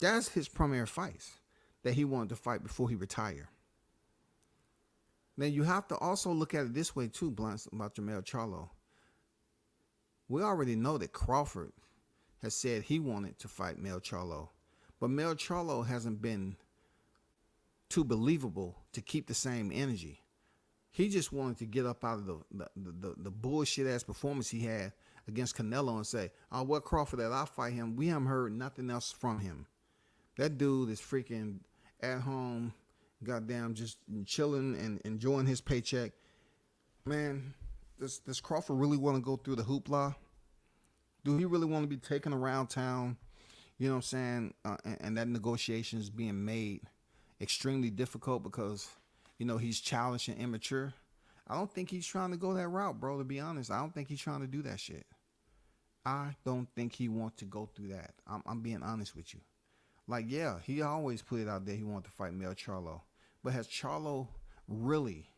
That's his premier fights that he wanted to fight before he retired. Now you have to also look at it this way too, Blunt, about Jermell Charlo. We already know that Crawford has said he wanted to fight Jermell Charlo, but Jermell Charlo hasn't been too believable to keep the same energy. He just wanted to get up out of the bullshit ass performance he had against Canelo and say, "Oh, what Crawford that I'll fight him." We haven't heard nothing else from him. That dude is freaking at home, goddamn, just chilling and enjoying his paycheck. Man, does Crawford really want to go through the hoopla? Do he really want to be taken around town? You know what I'm saying? And that negotiation is being made extremely difficult because, you know, he's childish and immature. I don't think he's trying to go that route, bro, to be honest. I don't think he's trying to do that shit. I don't think he wants to go through that. I'm being honest with you. Like, yeah, he always put it out there he wanted to fight Jermell Charlo. But has Charlo really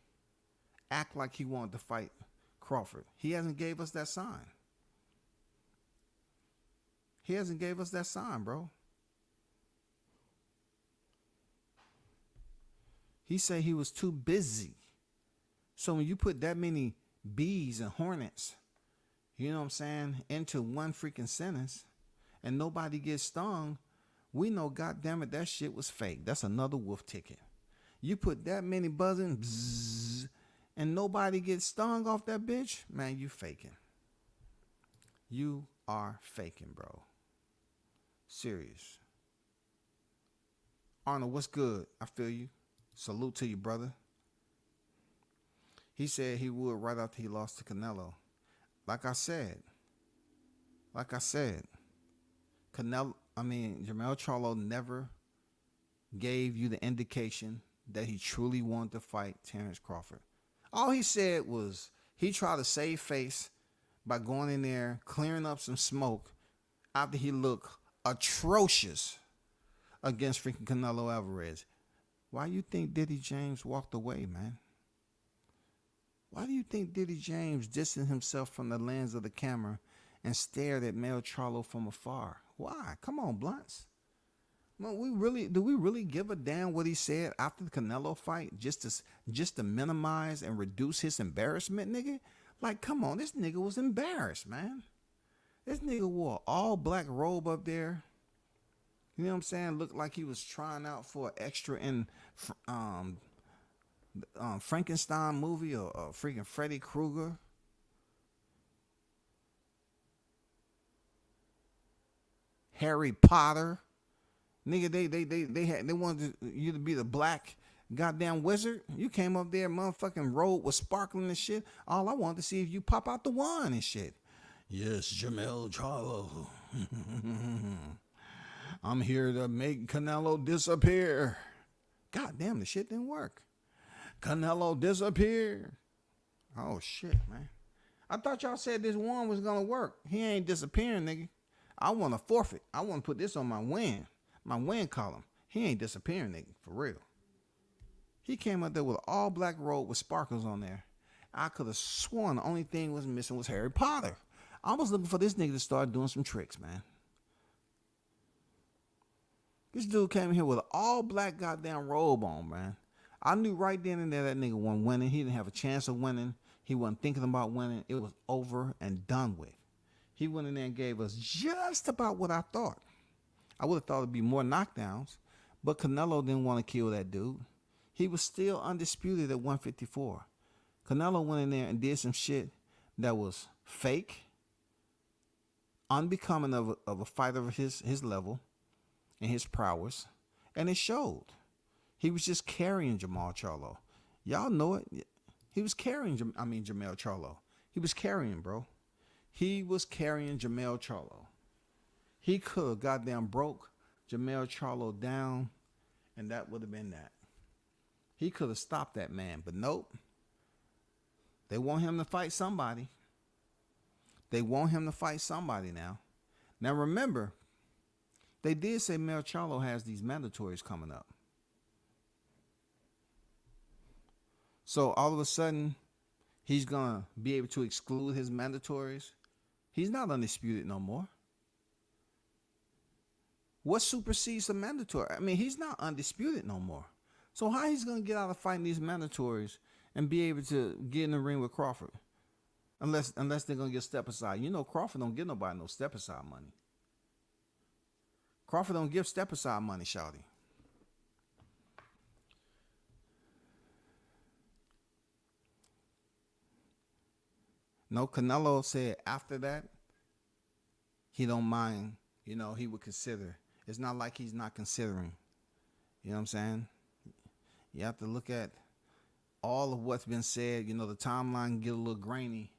act like he wanted to fight Crawford? He hasn't gave us that sign. He hasn't gave us that sign, bro. He said he was too busy. So when you put that many bees and hornets, you know what I'm saying, into one freaking sentence and nobody gets stung, we know, goddamn it, that shit was fake. That's another wolf ticket. You put that many buzzing bzzz, and nobody gets stung off that bitch, man, you faking. You are faking, bro. Serious. Arnold, what's good? I feel you. Salute to you, brother. He said he would right after he lost to Canelo. Like I said, Jermell Charlo never gave you the indication that he truly wanted to fight Terrence Crawford. All he said was he tried to save face by going in there, clearing up some smoke after he looked atrocious against freaking Canelo Alvarez. Why you think Diddy James walked away, man? Why do you think Diddy James distanced himself from the lens of the camera and stared at Jermell Charlo from afar? Why? Come on, Blunts. Well, do we really give a damn what he said after the Canelo fight just to minimize and reduce his embarrassment, nigga? Like, come on, this nigga was embarrassed, man. This nigga wore an all black robe up there. You know what I'm saying? Looked like he was trying out for an extra in Frankenstein movie or freaking Freddy Krueger. Harry Potter. Nigga, they wanted you to be the black goddamn wizard. You came up there, motherfucking robe was sparkling and shit. All I wanted to see if you pop out the wine and shit. Yes, Jermell Charlo. I'm here to make Canelo disappear. God damn, the shit didn't work. Canelo disappear. Oh shit, man. I thought y'all said this one was gonna work. He ain't disappearing, nigga. I want to forfeit. I want to put this on my win column. He ain't disappearing, nigga, for real. He came out there with an all black robe with sparkles on there. I could have sworn the only thing was missing was Harry Potter. I was looking for this nigga to start doing some tricks, man. This dude came in here with an all black goddamn robe on, man. I knew right then and there that nigga wasn't winning. He didn't have a chance of winning. He wasn't thinking about winning. It was over and done with. He went in there and gave us just about what I thought. I would have thought it'd be more knockdowns, but Canelo didn't want to kill that dude. He was still undisputed at 154. Canelo went in there and did some shit that was fake, unbecoming of a fighter of his level and his prowess, and it showed. He was just carrying Jermell Charlo. Y'all know it. He was carrying, Jermell Charlo. He was carrying, bro. He was carrying Jermell Charlo. He could have goddamn broke Jermell Charlo down, and that would have been that. He could have stopped that man, but nope. They want him to fight somebody. They want him to fight somebody now. Now remember, they did say Jermell Charlo has these mandatories coming up. So all of a sudden, he's going to be able to exclude his mandatories. He's not undisputed no more. What supersedes the mandatory? I mean, he's not undisputed no more. So how he's going to get out of fighting these mandatories and be able to get in the ring with Crawford? Unless they're going to get step aside. You know, Crawford don't give nobody no step aside money. Crawford don't give step aside money, shawty. No, Canelo said after that, he don't mind, you know, he would consider. It's not like he's not considering. You know what I'm saying? You have to look at all of what's been said. You know, the timeline can get a little grainy.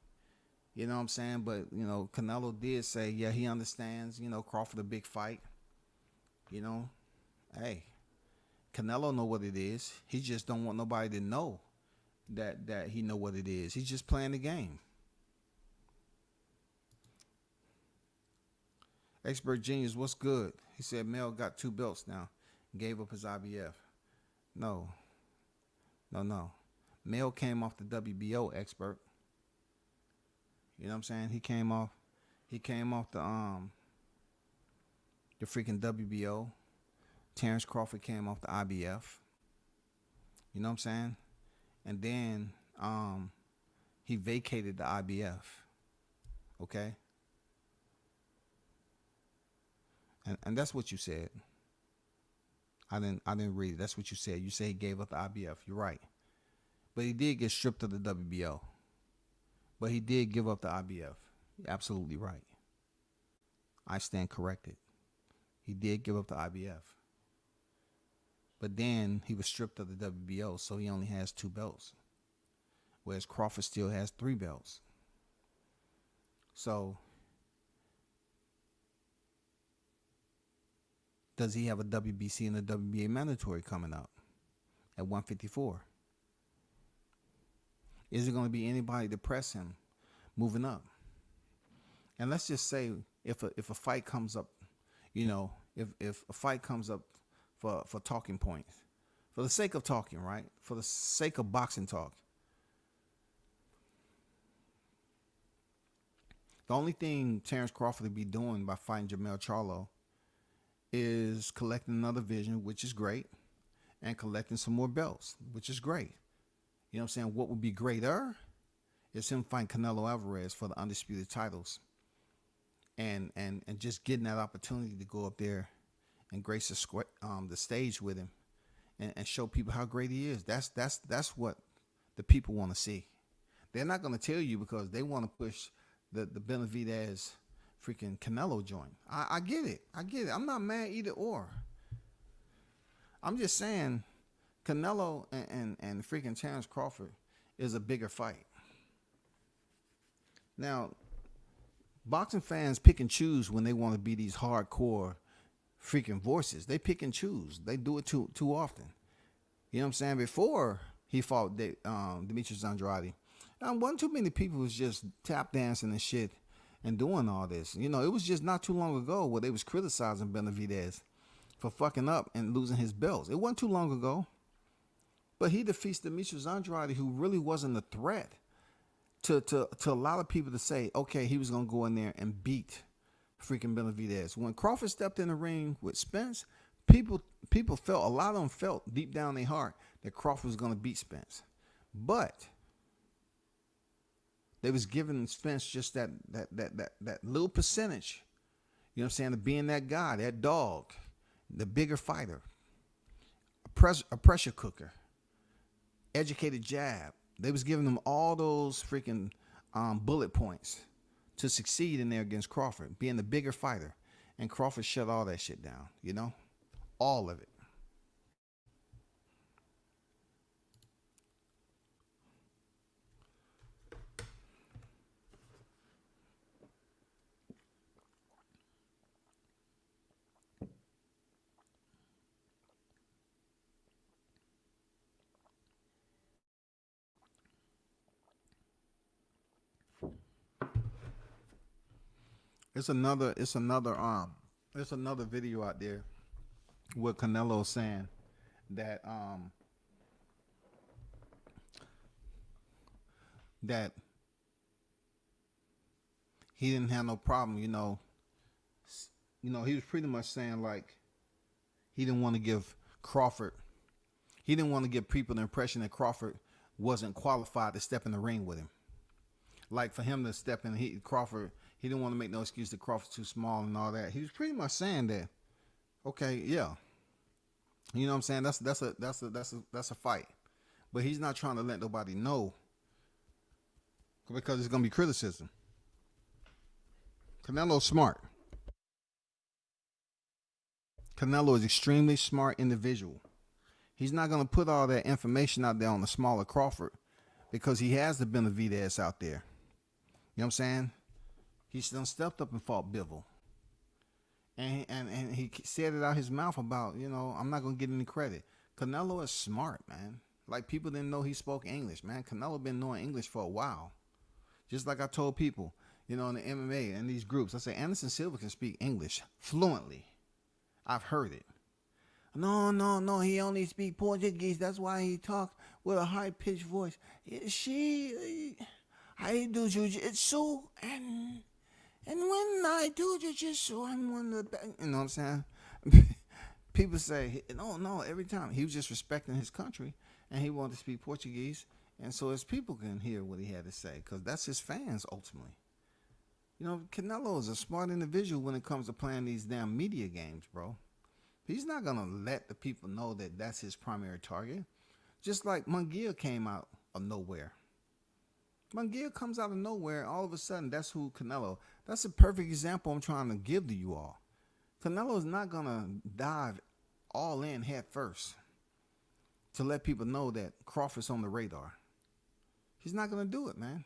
You know what I'm saying? But, you know, Canelo did say, yeah, he understands, you know, Crawford a big fight. You know, hey, Canelo know what it is. He just don't want nobody to know that he know what it is. He's just playing the game. Expert Genius, what's good? He said Mel got 2 belts now. Gave up his IBF. No. Mel came off the WBO, expert. You know what I'm saying? He came off the freaking WBO. Terrence Crawford came off the IBF. You know what I'm saying? And then he vacated the IBF. Okay? And that's what you said. I didn't read it. That's what you said. You say he gave up the IBF. You're right. But he did get stripped of the WBO. But he did give up the IBF. You're absolutely right. I stand corrected. He did give up the IBF. But then he was stripped of the WBO, so he only has 2 belts. whereas Crawford still has 3 belts. So does he have a WBC and a WBA mandatory coming up at 154? Is it going to be anybody to press him moving up? And let's just say if a fight comes up, you know, if a fight comes up for talking points, for the sake of talking, right? For the sake of boxing talk. The only thing Terrence Crawford would be doing by fighting Jermell Charlo is collecting another division, which is great, and collecting some more belts, which is great. You know what I'm saying? What would be greater is him fighting Canelo Alvarez for the undisputed titles, and just getting that opportunity to go up there and grace the stage with him, and show people how great he is. That's what the people want to see. They're not going to tell you because they want to push the Benavidez freaking Canelo joint. I get it. I'm not mad either or. I'm just saying Canelo and freaking Terrence Crawford is a bigger fight. Now, boxing fans pick and choose when they want to be these hardcore freaking voices. They pick and choose. They do it too often. You know what I'm saying? Before he fought Demetrius Andrade, wasn't too many people was just tap dancing and shit and doing all this. You know, it was just not too long ago where they was criticizing Benavidez for fucking up and losing his belts. It wasn't too long ago. But he defeats Demetrius Andrade, who really wasn't a threat to a lot of people to say, okay, he was going to go in there and beat freaking Benavidez. When Crawford stepped in the ring with Spence, people felt, a lot of them felt deep down in their heart that Crawford was going to beat Spence. But they was giving Spence just that little percentage, you know what I'm saying, of being that guy, that dog, the bigger fighter, a pressure cooker, educated jab. They was giving them all those freaking bullet points to succeed in there against Crawford, being the bigger fighter. And Crawford shut all that shit down, you know, all of it. It's another video out there where Canelo saying that that he didn't have no problem, you know, he was pretty much saying like he didn't want to give people the impression that Crawford wasn't qualified to step in the ring with him. Like for him to step in, Crawford, he didn't want to make no excuse that Crawford's too small and all that. He was pretty much saying that, okay, yeah, you know what I'm saying? That's a fight, but he's not trying to let nobody know because it's gonna be criticism. Canelo's smart. Canelo is extremely smart individual. He's not gonna put all that information out there on the smaller Crawford because he has the Benavidez out there. You know what I'm saying? He's done stepped up and fought Bivol. And he said it out his mouth about, you know, I'm not going to get any credit. Canelo is smart, man. Like people didn't know he spoke English, man. Canelo been knowing English for a while. Just like I told people, you know, in the MMA and these groups, I say Anderson Silva can speak English fluently. I've heard it. No, he only speak Portuguese. That's why he talk with a high-pitched voice. I do jiu-jitsu and when I do jiu-jitsu, I'm one of the best. You know what I'm saying? People say, no, every time. He was just respecting his country, and he wanted to speak Portuguese, and so his people can hear what he had to say, because that's his fans, ultimately. You know, Canelo is a smart individual when it comes to playing these damn media games, bro. He's not going to let the people know that that's his primary target. Just like Munguia came out of nowhere. Munguia comes out of nowhere, all of a sudden, that's who Canelo. That's a perfect example I'm trying to give to you all. Canelo is not going to dive all in head first to let people know that Crawford's on the radar. He's not gonna do it, man.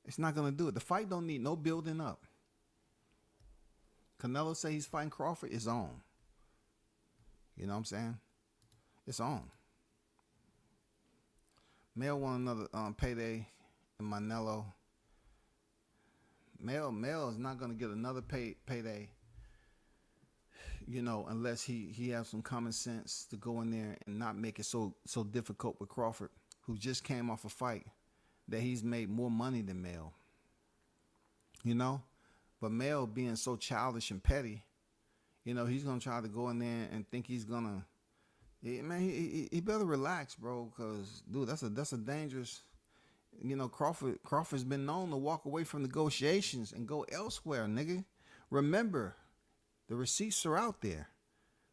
It's not gonna do it. The fight don't need no building up. Canelo say he's fighting Crawford. It's on. You know what I'm saying? It's on. Mel want another payday in Manelo. Mel is not gonna get another payday. You know, unless he has some common sense to go in there and not make it so difficult with Crawford, who just came off a fight that he's made more money than Mel. You know, but Mel being so childish and petty, you know, he's gonna try to go in there and think he's gonna. Man, he better relax, bro, because dude, that's a dangerous. You know, Crawford's been known to walk away from negotiations and go elsewhere, nigga. Remember, the receipts are out there.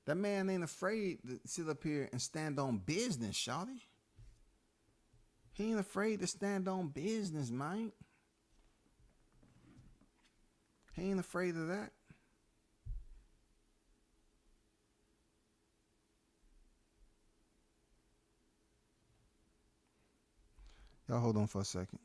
That man ain't afraid to sit up here and stand on business, shawty. He ain't afraid to stand on business, man. He ain't afraid of that. Y'all hold on for a second.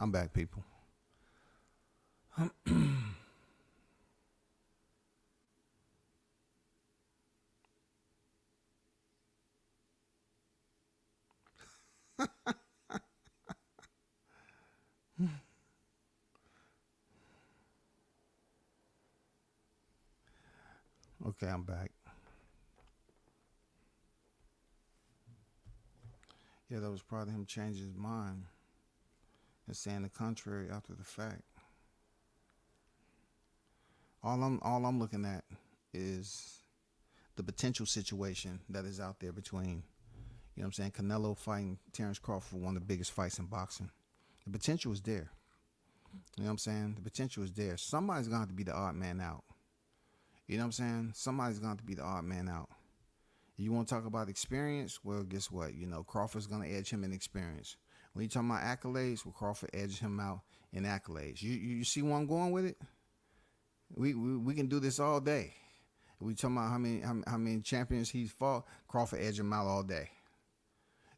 I'm back, people. Okay, I'm back. Yeah, that was probably him changing his mind and saying the contrary after the fact. All I'm looking at is the potential situation that is out there between, you know what I'm saying, Canelo fighting Terrence Crawford, one of the biggest fights in boxing. The potential is there. You know what I'm saying? The potential is there. Somebody's going to have to be the odd man out. You know what I'm saying? Somebody's going to have to be the odd man out. You want to talk about experience? Well, guess what? You know, Crawford's going to edge him in experience. When you talking about accolades, well, Crawford edges him out in accolades. You see where I'm going with it? We can do this all day. We talking about how many champions he's fought. Crawford edge him out all day.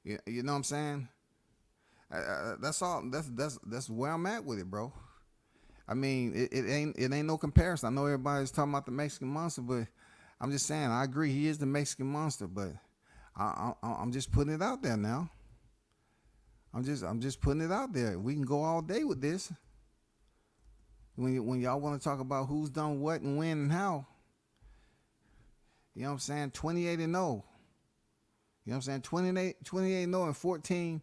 You know what I'm saying? That's all. That's where I'm at with it, bro. I mean, it ain't no comparison. I know everybody's talking about the Mexican Monster, but I'm just saying I agree he is the Mexican Monster. But I'm just putting it out there now. I'm just putting it out there. We can go all day with this. When y'all want to talk about who's done what and when and how, you know what I'm saying? 28-0. You know what I'm saying? 28-0 and 14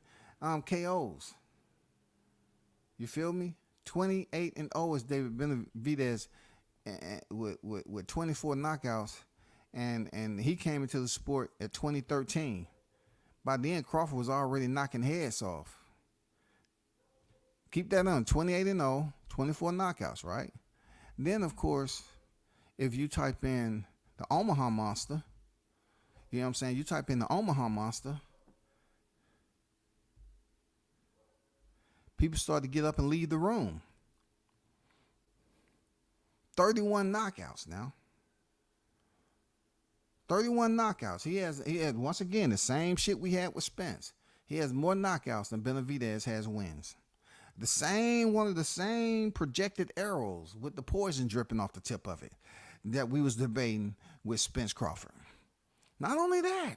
KOs. You feel me? 28-0 is David Benavidez with 24 knockouts, and he came into the sport at 2013. By then, Crawford was already knocking heads off. Keep that on, 28-0, 24 knockouts, right? Then, of course, if you type in the Omaha Monster, you know what I'm saying? You type in the Omaha Monster, people start to get up and leave the room. 31 knockouts now. 31 knockouts. He had once again the same shit we had with Spence. He has more knockouts than Benavidez has wins. One of the same projected arrows with the poison dripping off the tip of it that we was debating with Spence Crawford. Not only that,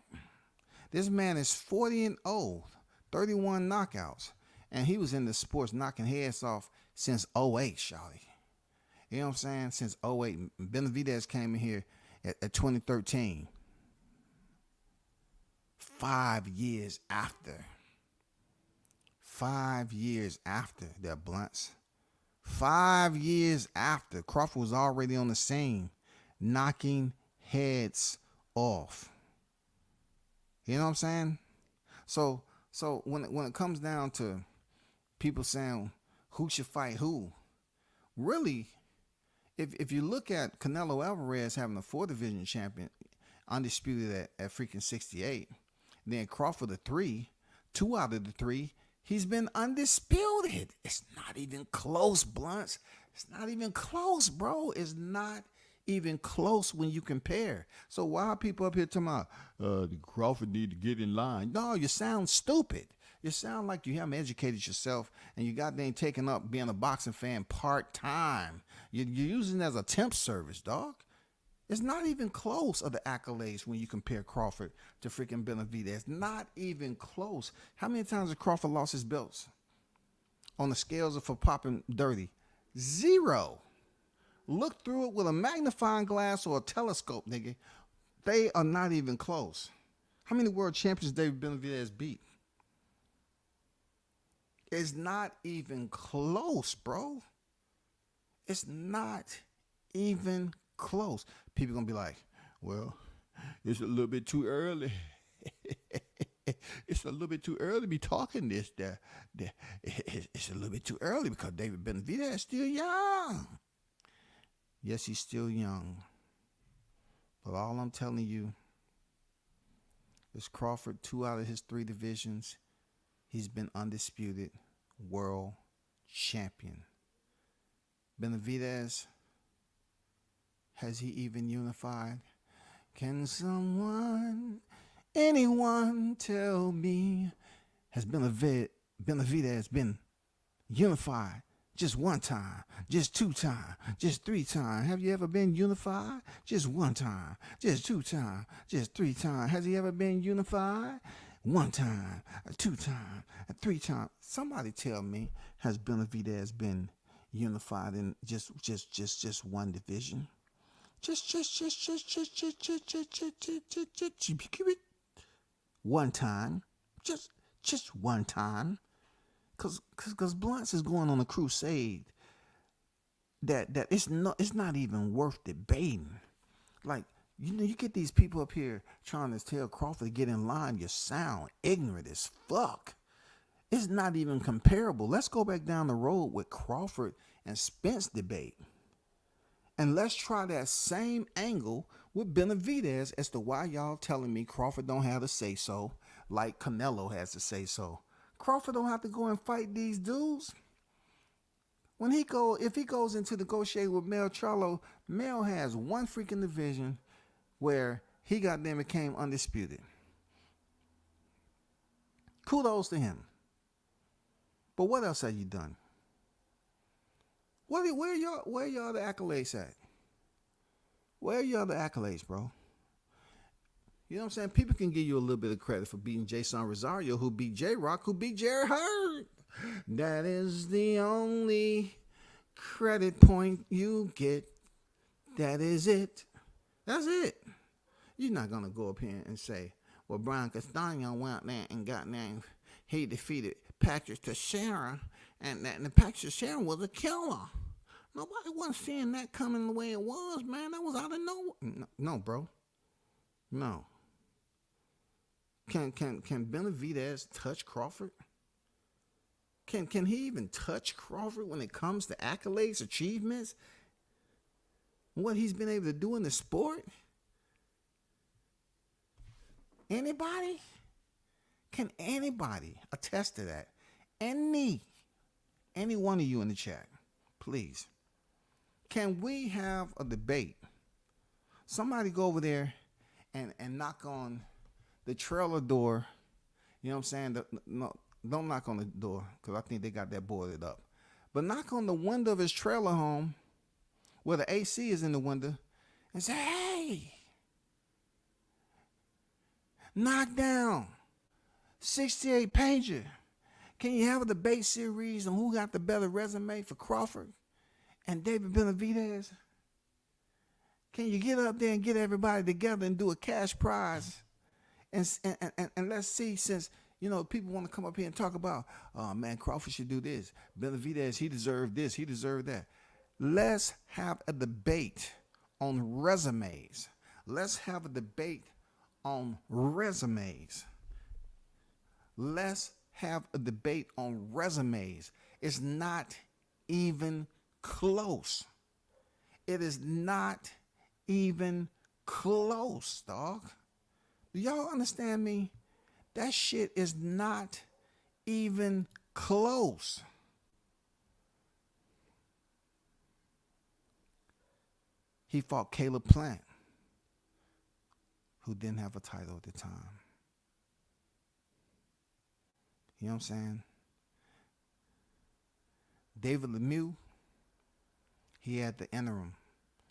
this man is 40-0, 31 knockouts, and he was in the sports knocking heads off since 08, shawty. You know what I'm saying? Since 08. Benavidez came in here at 2013. 5 years after. 5 years after that, Blunts. 5 years after. Crawford was already on the scene, knocking heads off. You know what I'm saying? So when it comes down to people saying who should fight who, really, if you look at Canelo Alvarez having a 4-division champion, undisputed at freaking 68, then Crawford a 3, 2 out of the 3, he's been undisputed. It's not even close, Blunts. It's not even close, bro. It's not even close when you compare. So why are people up here talking about Crawford need to get in line? No, you sound stupid. You sound like you haven't educated yourself and you goddamn taking up being a boxing fan part-time. You're using it as a temp service, dog. It's not even close of the accolades when you compare Crawford to freaking Benavidez. Not even close. How many times has Crawford lost his belts? On the scales of for popping dirty? 0. Look through it with a magnifying glass or a telescope, nigga. They are not even close. How many world champions David Benavidez beat? It's not even close, bro. It's not even close. People gonna be like, well, it's a little bit too early. It's a little bit too early to be talking this. It's a little bit too early because David Benavidez is still young. Yes, he's still young. But all I'm telling you is Crawford, 2 out of his 3 divisions, he's been undisputed world champion. Benavidez, has he even unified? Can anyone tell me, has Benavidez been unified Just one time, just two times, just three times. Have you ever been unified? Just one time, just two times, just three times. Has he ever been unified? One time, two times, three times. Somebody tell me, has Benavidez been unified in just one division? Just one time, just one time. Cause Blunts is going on a crusade that it's not even worth debating. Like, you get these people up here trying to tell Crawford to get in line. You sound ignorant as fuck. It's not even comparable. Let's go back down the road with Crawford and Spence debate, and let's try that same angle with Benavidez as to why y'all telling me Crawford don't have to say so, like Canelo has to say so. Crawford don't have to go and fight these dudes. If he goes into negotiate with Jermell Charlo, Mel has one freaking division where he goddamn became undisputed. Kudos to him. But what else have you done? Where y'all the accolades at? Where are y'all the accolades, bro? You know what I'm saying? People can give you a little bit of credit for beating Jason Rosario, who beat J-Rock, who beat Jerry Hurd. That is the only credit point you get. That is it. That's it. You're not going to go up here and say, well, Brian Castano went out there and got named. He defeated Patrick Teixeira, and the Patrick Teixeira was a killer. Nobody wasn't seeing that coming the way it was, man. That was out of nowhere. No, bro. No. Can Benavidez touch Crawford? Can he even touch Crawford when it comes to accolades, achievements, what he's been able to do in the sport? Anybody? Can anybody attest to that? Any one of you in the chat, please. Can we have a debate? Somebody go over there and knock on the trailer door. You know what I'm saying? No, don't knock on the door, because I think they got that boarded up. But knock on the window of his trailer home where the AC is in the window and say, hey, knock down 68 pager. Can you have a debate series on who got the better resume for Crawford and David Benavidez? Can you get up there and get everybody together and do a cash prize? And let's see, since, you know, people want to come up here and talk about, oh, man, Crawford should do this. Benavidez, he deserved this. He deserved that. Let's have a debate on resumes. Let's have a debate on resumes. Let's have a debate on resumes. It's not even close. It is not even close, dog. Do y'all understand me? That shit is not even close. He fought Caleb Plant, who didn't have a title at the time. You know what I'm saying? David Lemieux, he had the interim.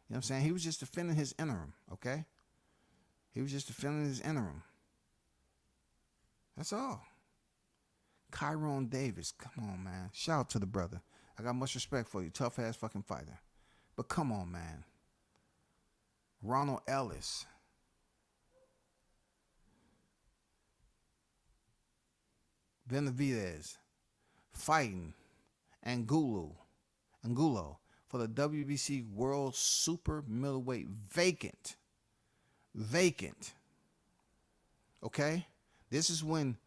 You know what I'm saying? He was just defending his interim, okay? He was just defending his interim. That's all. Kyron Davis, come on, man. Shout out to the brother. I got much respect for you. Tough ass fucking fighter. But come on, man. Ronald Ellis. Benavidez fighting Angulo for the WBC World Super Middleweight vacant. Okay? This is when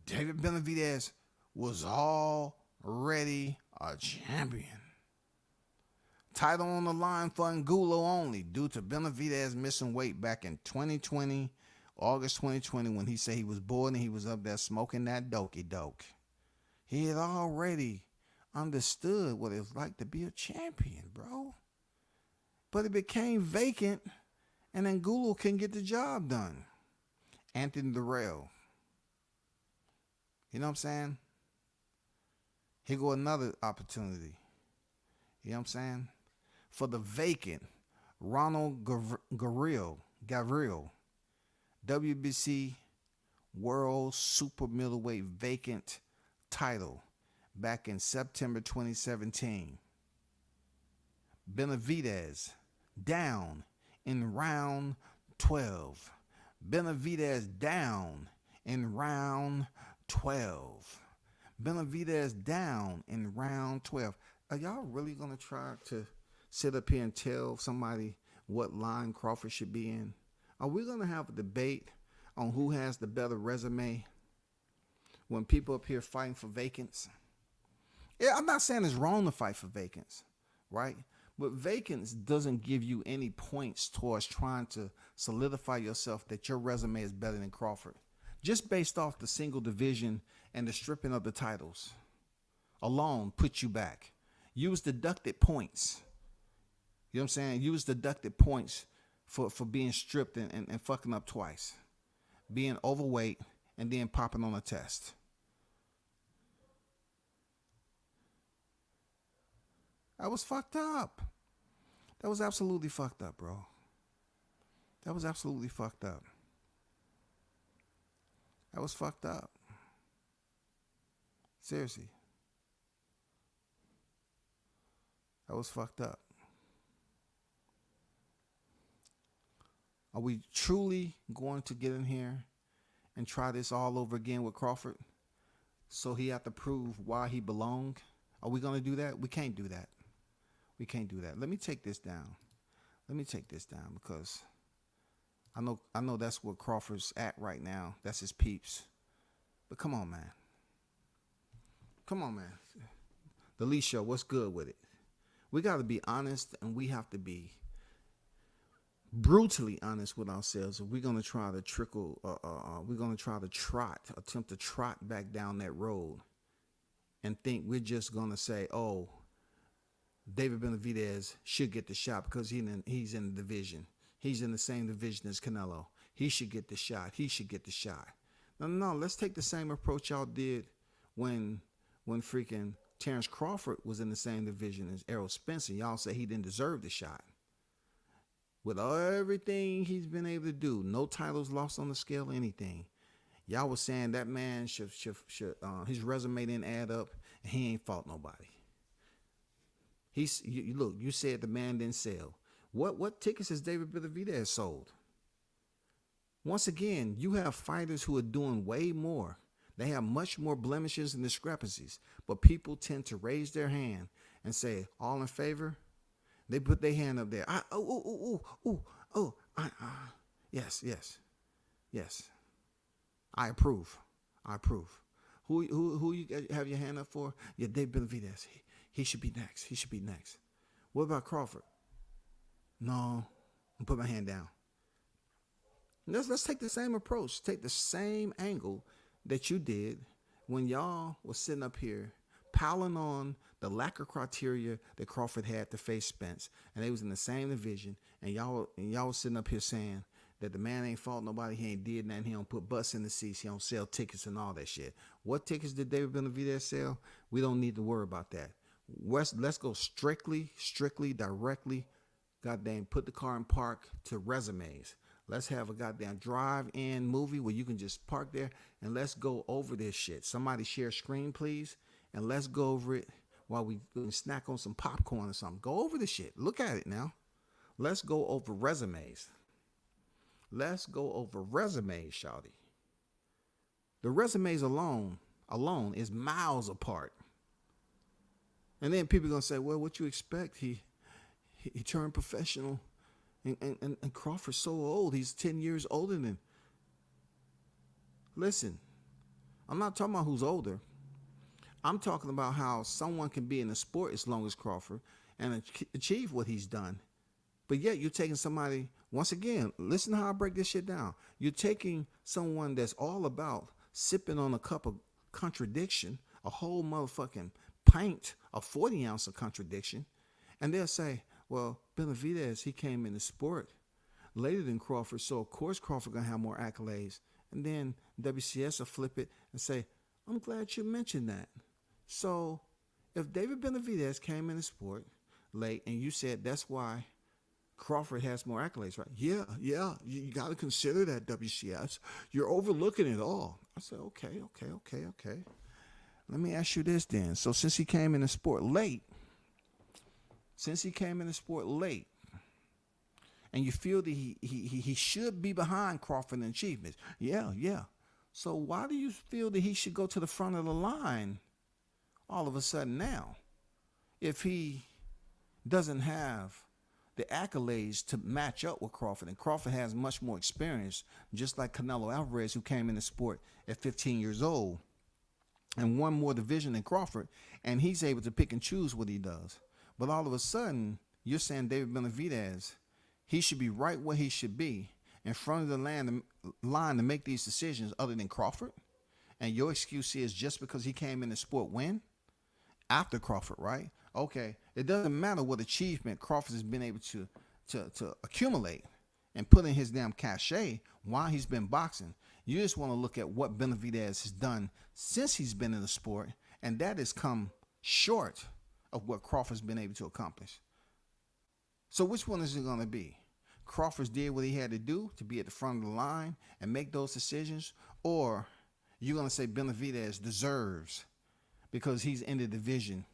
David Benavidez was already a champion. Title on the line for Angulo only due to Benavidez missing weight back in 2020, August 2020, when he said he was bored and he was up there smoking that dokey doke. He had already understood what it was like to be a champion, bro. But it became vacant, and Angulo couldn't get the job done. Anthony Durrell. You know what I'm saying? Here go another opportunity. You know what I'm saying? For the vacant Ronald Gavril, WBC World Super Middleweight vacant title back in September 2017. Benavidez down in round 12. Benavidez down in round 12. Benavidez down in round 12. Are y'all really going to try to sit up here and tell somebody what line Crawford should be in? Are we going to have a debate on who has the better resume when people up here fighting for vacants? Yeah, I'm not saying it's wrong to fight for vacants, right? But vacants doesn't give you any points towards trying to solidify yourself that your resume is better than Crawford. Just based off the single division and the stripping of the titles alone puts you back. Use deducted points. You know what I'm saying? Use deducted points for being stripped and fucking up twice. Being overweight and then popping on a test. That was fucked up. That was absolutely fucked up, bro. That was absolutely fucked up. That was fucked up. Seriously. That was fucked up. Are we truly going to get in here and try this all over again with Crawford? So he have to prove why he belonged? Are we going to do that? We can't do that. We can't do that. Let me take this down. Let me take this down because I know that's where Crawford's at right now. That's his peeps. But come on, man. Come on, man. The Lee Show, what's good with it? We got to be honest, and we have to be brutally honest with ourselves. If we're going to try to attempt to trot back down that road and think we're just going to say, oh, David Benavidez should get the shot because he's in the division. He's in the same division as Canelo. He should get the shot. He should get the shot. No. Let's take the same approach y'all did when freaking Terrence Crawford was in the same division as Errol Spence. Y'all say he didn't deserve the shot. With everything he's been able to do, no titles lost on the scale or anything. Y'all was saying that man should his resume didn't add up and he ain't fought nobody. You said the man didn't sell. What tickets has David Benavidez sold? Once again, you have fighters who are doing way more. They have much more blemishes and discrepancies, but people tend to raise their hand and say, all in favor? They put their hand up there. Yes. I approve. Who you have your hand up for? Yeah, David Benavidez. He should be next. What about Crawford? No, I'll put my hand down. Let's take the same approach. Take the same angle that you did when y'all was sitting up here piling on the lack of criteria that Crawford had to face Spence, and they was in the same division, and y'all was sitting up here saying that the man ain't fought nobody, he ain't did nothing, he don't put butts in the seats, he don't sell tickets and all that shit. What tickets did David Benavidez sell? We don't need to worry about that. Let's go strictly, directly, goddamn, put the car in park to resumes. Let's have a goddamn drive-in movie where you can just park there and let's go over this shit. Somebody share screen, please, and let's go over it while we snack on some popcorn or something. Go over the shit. Look at it now. Let's go over resumes. Shawty. The resumes alone is miles apart. And then people are going to say, well, what you expect? He turned professional. And Crawford's so old. He's 10 years older than him. Listen, I'm not talking about who's older. I'm talking about how someone can be in the sport as long as Crawford and achieve what he's done. But yet you're taking somebody, once again, listen to how I break this shit down. You're taking someone that's all about sipping on a cup of contradiction, a whole motherfucking pint, a 40 ounce of contradiction, and they'll say, well, Benavidez, he came in the sport later than Crawford, so of course Crawford gonna have more accolades. And then WCS will flip it and say, I'm glad you mentioned that. So if David Benavidez came in the sport late, and you said that's why Crawford has more accolades, right? Yeah. You got to consider that, WCS. You're overlooking it all. I said, okay. Let me ask you this then. So since he came in the sport late, and you feel that he should be behind Crawford in achievements, yeah. So why do you feel that he should go to the front of the line all of a sudden now, if he doesn't have the accolades to match up with Crawford? And Crawford has much more experience, just like Canelo Alvarez, who came in the sport at 15 years old and won more division than Crawford, and he's able to pick and choose what he does. But all of a sudden, you're saying David Benavidez, he should be right where he should be, in front of the line to make these decisions other than Crawford? And your excuse is just because he came in the sport when? After Crawford, right? Okay, it doesn't matter what achievement Crawford has been able to accumulate and put in his damn cachet while he's been boxing. You just want to look at what Benavidez has done since he's been in the sport, and that has come short of what Crawford's been able to accomplish. So which one is it going to be? Crawford did what he had to do to be at the front of the line and make those decisions, or you're going to say Benavidez deserves because he's in the division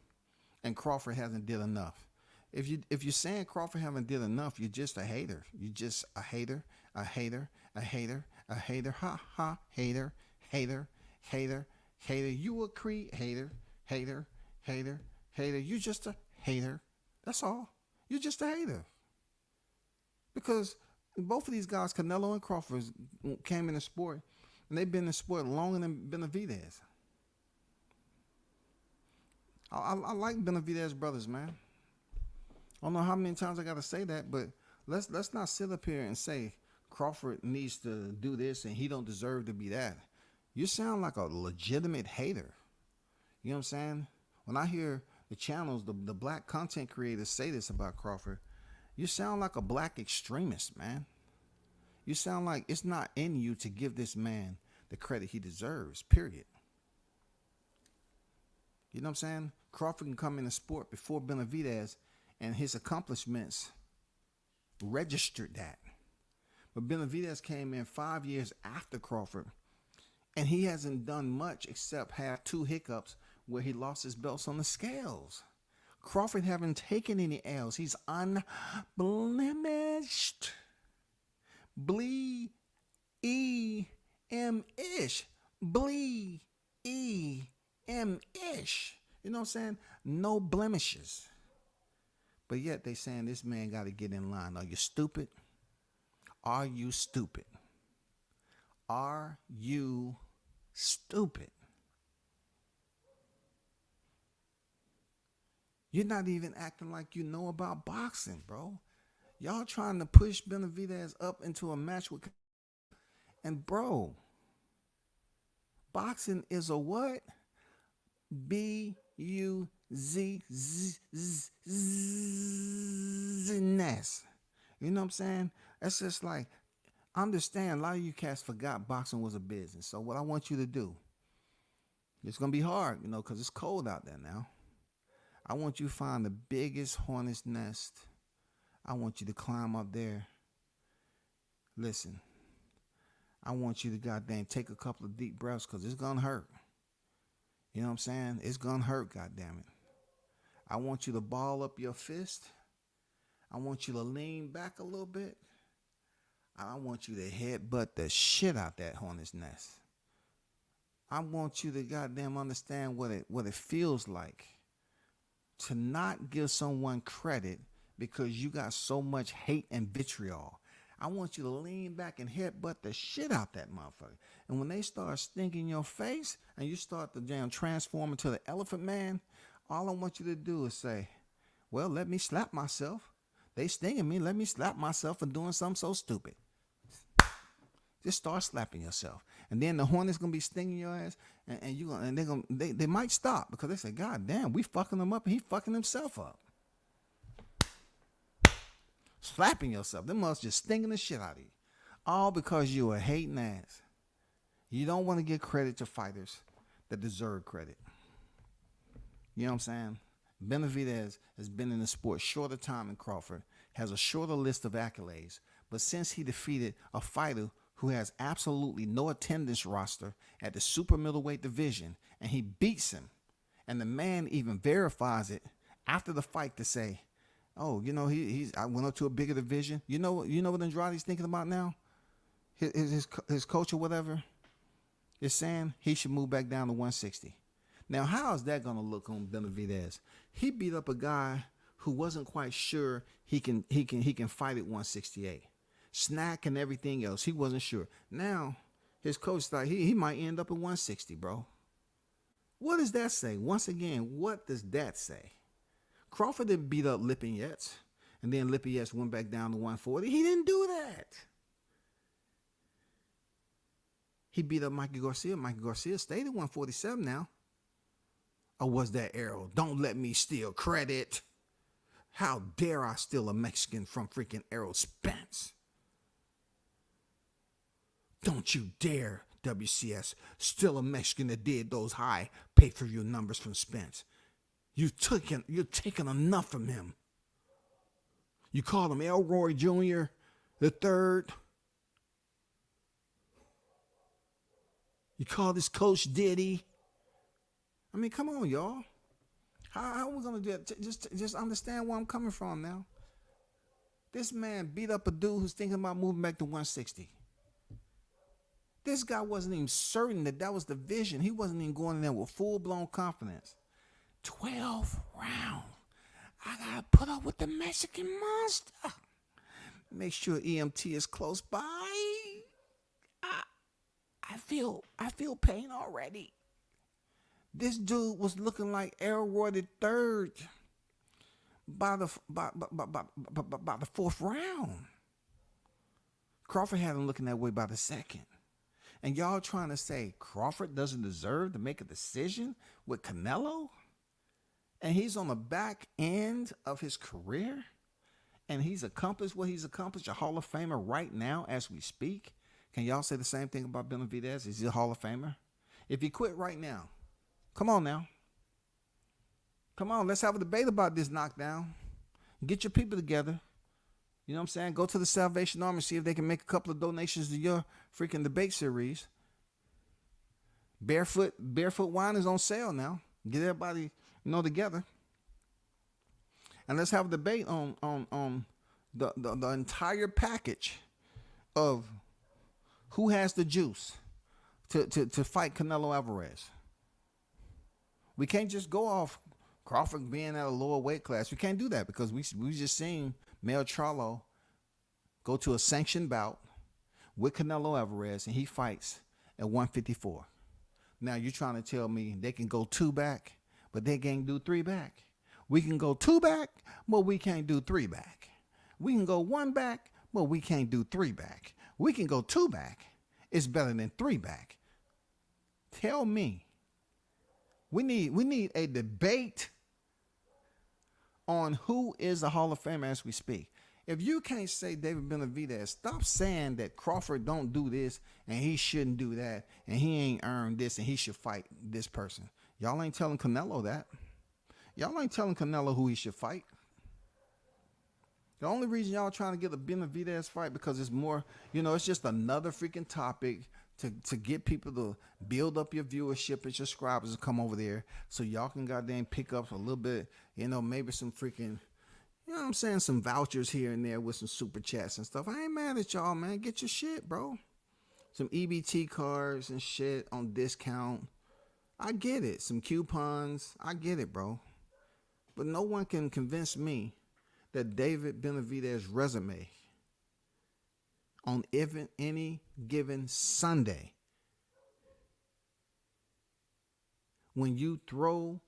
and Crawford hasn't did enough? If you're saying Crawford haven't did enough, you're just a hater. You're just a hater. Ha, hater. You a hater. You just a hater. That's all. You're just a hater. Because both of these guys, Canelo and Crawford, came in the sport, and they've been in the sport longer than Benavidez. I like Benavidez brothers, man. I don't know how many times I got to say that, but let's not sit up here and say Crawford needs to do this and he don't deserve to be that. You sound like a legitimate hater. You know what I'm saying? When I hear the channels, the black content creators say this about Crawford, you sound like a black extremist, man. You sound like it's not in you to give this man the credit he deserves, period. You know what I'm saying? Crawford can come in the sport before Benavidez, and his accomplishments registered that. But Benavidez came in 5 years after Crawford, and he hasn't done much except have 2 hiccups where he lost his belts on the scales. Crawford haven't taken any L's. He's unblemished. Bleem-ish. Bleem-ish. You know what I'm saying? No blemishes. But yet they saying this man got to get in line. Are you stupid? Are you stupid? Are you stupid? You're not even acting like you know about boxing, bro. Y'all trying to push Benavidez up into a match with... And, bro, boxing is a what? B-U-Z-Z-Z-ness. You know what I'm saying? That's just like, I understand a lot of you cats forgot boxing was a business. So what I want you to do, it's going to be hard, you know, because it's cold out there now. I want you to find the biggest hornet's nest. I want you to climb up there. Listen, I want you to goddamn take a couple of deep breaths because it's going to hurt. You know what I'm saying? It's going to hurt, goddamn it. I want you to ball up your fist. I want you to lean back a little bit. I want you to headbutt the shit out that hornet's nest. I want you to goddamn understand what it feels like to not give someone credit because you got so much hate and vitriol. I want you to lean back and headbutt the shit out that motherfucker. And when they start stinking your face and you start to damn transform into the elephant man, all I want you to do is say, well, let me slap myself. They stinging me. Let me slap myself for doing something so stupid. Just start slapping yourself. And then the hornet's going to be stinging your ass. And they might stop because they say, God damn, we fucking him up and he fucking himself up. Slapping yourself. Them must just stinging the shit out of you. All because you a hating ass. You don't want to give credit to fighters that deserve credit. You know what I'm saying? Benavidez has been in the sport shorter time than Crawford, has a shorter list of accolades, but since he defeated a fighter who has absolutely no attendance roster at the super middleweight division, and he beats him, and the man even verifies it after the fight to say, "Oh, I went up to a bigger division." You know what Andrade's thinking about now? His coach or whatever is saying he should move back down to 160. Now, how is that gonna look on Benavidez? He beat up a guy who wasn't quite sure he can fight at 168. Snack and everything else, he wasn't sure. Now, his coach thought he might end up at 160, bro. What does that say? Once again, what does that say? Crawford didn't beat up Lipinets, and then Lipinets went back down to 140. He didn't do that. He beat up Mikey Garcia. Mikey Garcia stayed at 147 now. Or was that Errol? Don't let me steal credit. How dare I steal a Mexican from freaking Errol Spence? Don't you dare, WCS, steal a Mexican that did those high pay-per-view numbers from Spence. You're taking enough from him. You call him Elroy Jr. the third. You call this Coach Diddy. I mean, come on, y'all. How are we gonna do that? Just understand where I'm coming from now. This man beat up a dude who's thinking about moving back to 160. This guy wasn't even certain that was the vision. He wasn't even going in there with full-blown confidence. 12 rounds. I gotta put up with the Mexican monster. Make sure EMT is close by. I feel pain already. This dude was looking like Elroy the third by the fourth round. Crawford had him looking that way by the second. And y'all trying to say Crawford doesn't deserve to make a decision with Canelo? And he's on the back end of his career? And he's accomplished what he's accomplished, a Hall of Famer right now as we speak? Can y'all say the same thing about Benavidez? Is he a Hall of Famer? If he quit right now, come on now. Come on, let's have a debate about this knockdown. Get your people together. You know what I'm saying? Go to the Salvation Army, see if they can make a couple of donations to your freaking debate series. Barefoot wine is on sale now. Get everybody, together. And let's have a debate on the entire package of who has the juice to fight Canelo Alvarez. We can't just go off Crawford being at a lower weight class. We can't do that because we just seen Jermell Charlo go to a sanctioned bout with Canelo Alvarez, and he fights at 154. Now you're trying to tell me they can go 2 back, but they can't do 3 back. We can go 2 back, but we can't do 3 back. We can go 1 back, but we can't do 3 back. We can go 2 back. It's better than 3 back. Tell me. We need a debate on who is a Hall of Famer as we speak. If you can't say David Benavidez, stop saying that Crawford don't do this and he shouldn't do that and he ain't earned this and he should fight this person. Y'all ain't telling Canelo that. Y'all ain't telling Canelo who he should fight. The only reason y'all trying to get a Benavidez fight because it's more, it's just another freaking topic to get people to build up your viewership and subscribers to come over there so y'all can goddamn pick up a little bit, maybe some freaking, some vouchers here and there with some super chats and stuff. I ain't mad at y'all, man. Get your shit, bro. Some EBT cards and shit on discount. I get it. Some coupons. I get it, bro. But no one can convince me that David Benavidez's resume on even any given Sunday, when you throw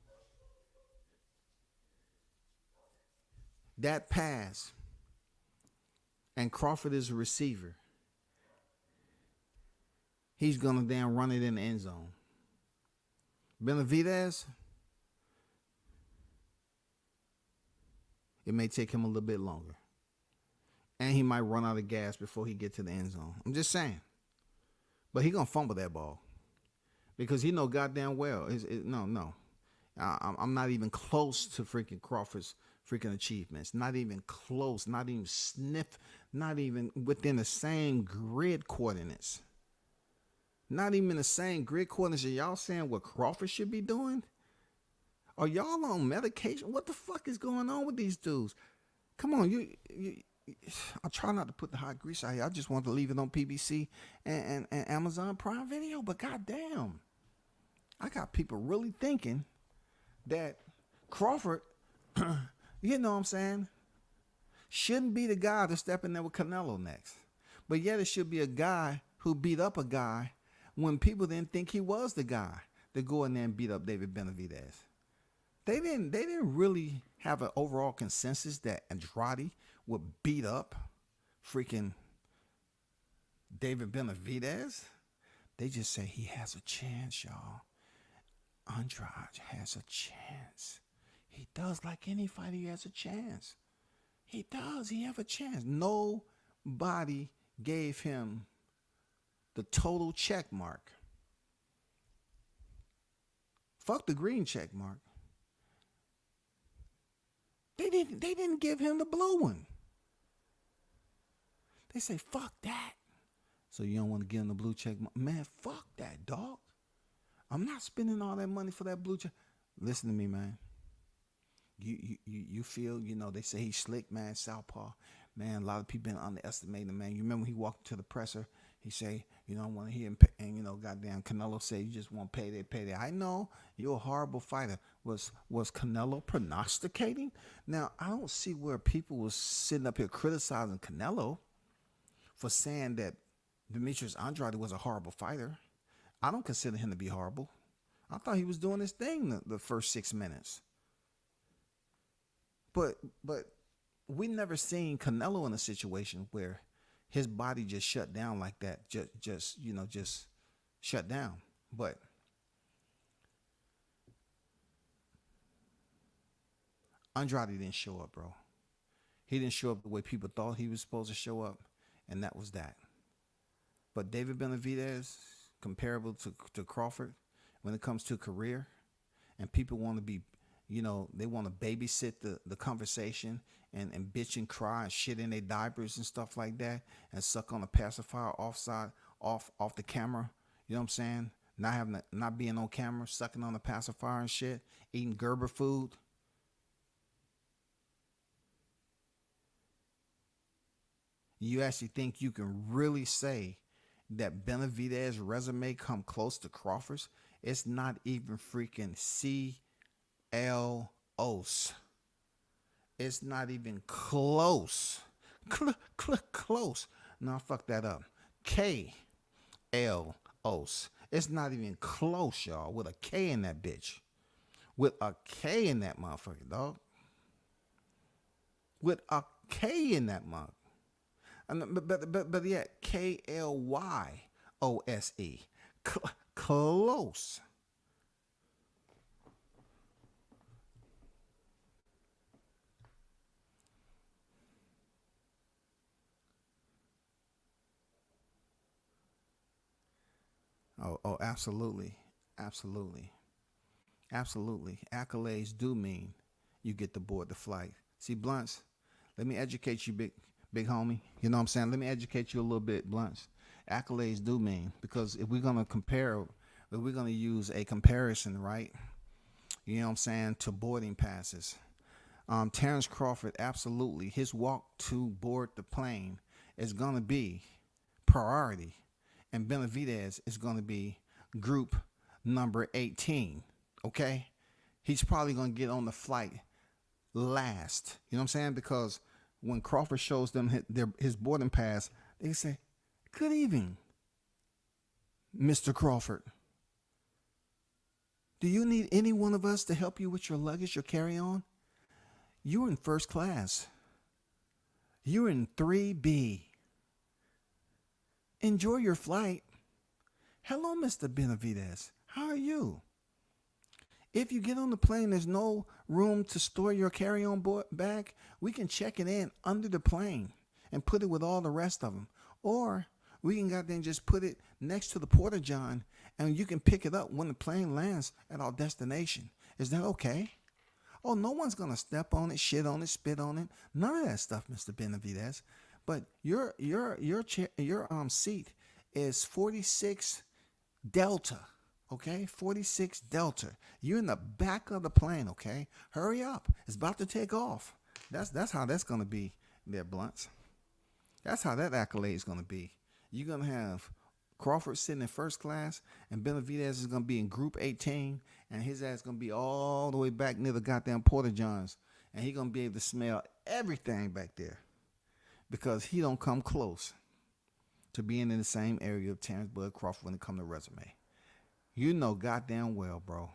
that pass and Crawford is a receiver, he's gonna damn run it in the end zone. Benavidez, it may take him a little bit longer. And he might run out of gas before he get to the end zone. I'm just saying. But he going to fumble that ball. Because he know goddamn well. No. I'm not even close to freaking Crawford's freaking achievements. Not even close. Not even sniff. Not even within the same grid coordinates. Not even the same grid coordinates. Are y'all saying what Crawford should be doing? Are y'all on medication? What the fuck is going on with these dudes? Come on, you I try not to put the hot grease out here. I just want to leave it on PBC and Amazon Prime Video. But goddamn, I got people really thinking that Crawford, you know what I'm saying, shouldn't be the guy to step in there with Canelo next. But yet it should be a guy who beat up a guy when people didn't think he was the guy to go in there and beat up David Benavidez. They didn't really have an overall consensus that Andrade would beat up freaking David Benavidez. They just say he has a chance, y'all. Andrade has a chance. He does. Like any fighter, he has a chance. He does. He have a chance. Nobody gave him the total check mark. Fuck the green check mark. They didn't give him the blue one. They say, fuck that. So you don't want to give him the blue check mark? Man, fuck that, dog. I'm not spending all that money for that blue check. Listen to me, man. You feel, you know, they say he's slick, man, southpaw. Man, a lot of people been underestimating him, man. You remember when he walked to the presser, he say, you know, I want to hear him, and, you know, goddamn, Canelo say, you just want payday. I know you're a horrible fighter. Was Canelo prognosticating? Now, I don't see where people was sitting up here criticizing Canelo for saying that Demetrius Andrade was a horrible fighter. I don't consider him to be horrible. I thought he was doing his thing the first 6 minutes. But we never seen Canelo in a situation where his body just shut down like that. Just shut down. But Andrade didn't show up, bro. He didn't show up the way people thought he was supposed to show up, and that was that. But David Benavidez, comparable to Crawford, when it comes to career, and people want to be, you know, they want to babysit the conversation and bitch and cry and shit in their diapers and stuff like that, and suck on a pacifier off the camera. You know what I'm saying? Not being on camera, sucking on a pacifier and shit, eating Gerber food. You actually think you can really say that Benavidez's resume come close to Crawford's? It's not even freaking CLOs. It's not even close. Close. No, fuck that up. KLOs. It's not even close, y'all. With a K in that bitch. With a K in that motherfucker, dog. With a K in that mug. But yeah, KLYOSE. Close. Oh, absolutely. Accolades do mean you get to board the flight. See, Blunts, let me educate you, big homie. You know what I'm saying? Let me educate you a little bit, Blunts. Accolades do mean, because if we're going to compare, if we're going to use a comparison, right? You know what I'm saying? To boarding passes. Terrence Crawford, absolutely. His walk to board the plane is going to be priority. And Benavidez is going to be group number 18. Okay? He's probably going to get on the flight last. You know what I'm saying? Because when Crawford shows them his boarding pass, they say, "Good evening, Mr. Crawford. Do you need any one of us to help you with your luggage, your carry-on? You're in first class. You're in 3B. Enjoy your flight. Hello, Mr. Benavidez. How are you? If you get on the plane, there's no room to store your carry-on bag. We can check it in under the plane and put it with all the rest of them. Or we can goddamn just put it next to the porta-john, and you can pick it up when the plane lands at our destination. Is that okay? Oh, no one's gonna step on it, shit on it, spit on it. None of that stuff, Mr. Benavidez. But your seat is 46 Delta. Okay, 46 Delta. You're in the back of the plane. Okay, hurry up. It's about to take off. That's how that's gonna be there, Blunts. That's how that accolade is gonna be. You're gonna have Crawford sitting in first class, and Benavidez is gonna be in Group 18, and his ass gonna be all the way back near the goddamn Porta Johns, and he gonna be able to smell everything back there, because he don't come close to being in the same area of Terrence Bud Crawford when it comes to resume. You know goddamn well, bro.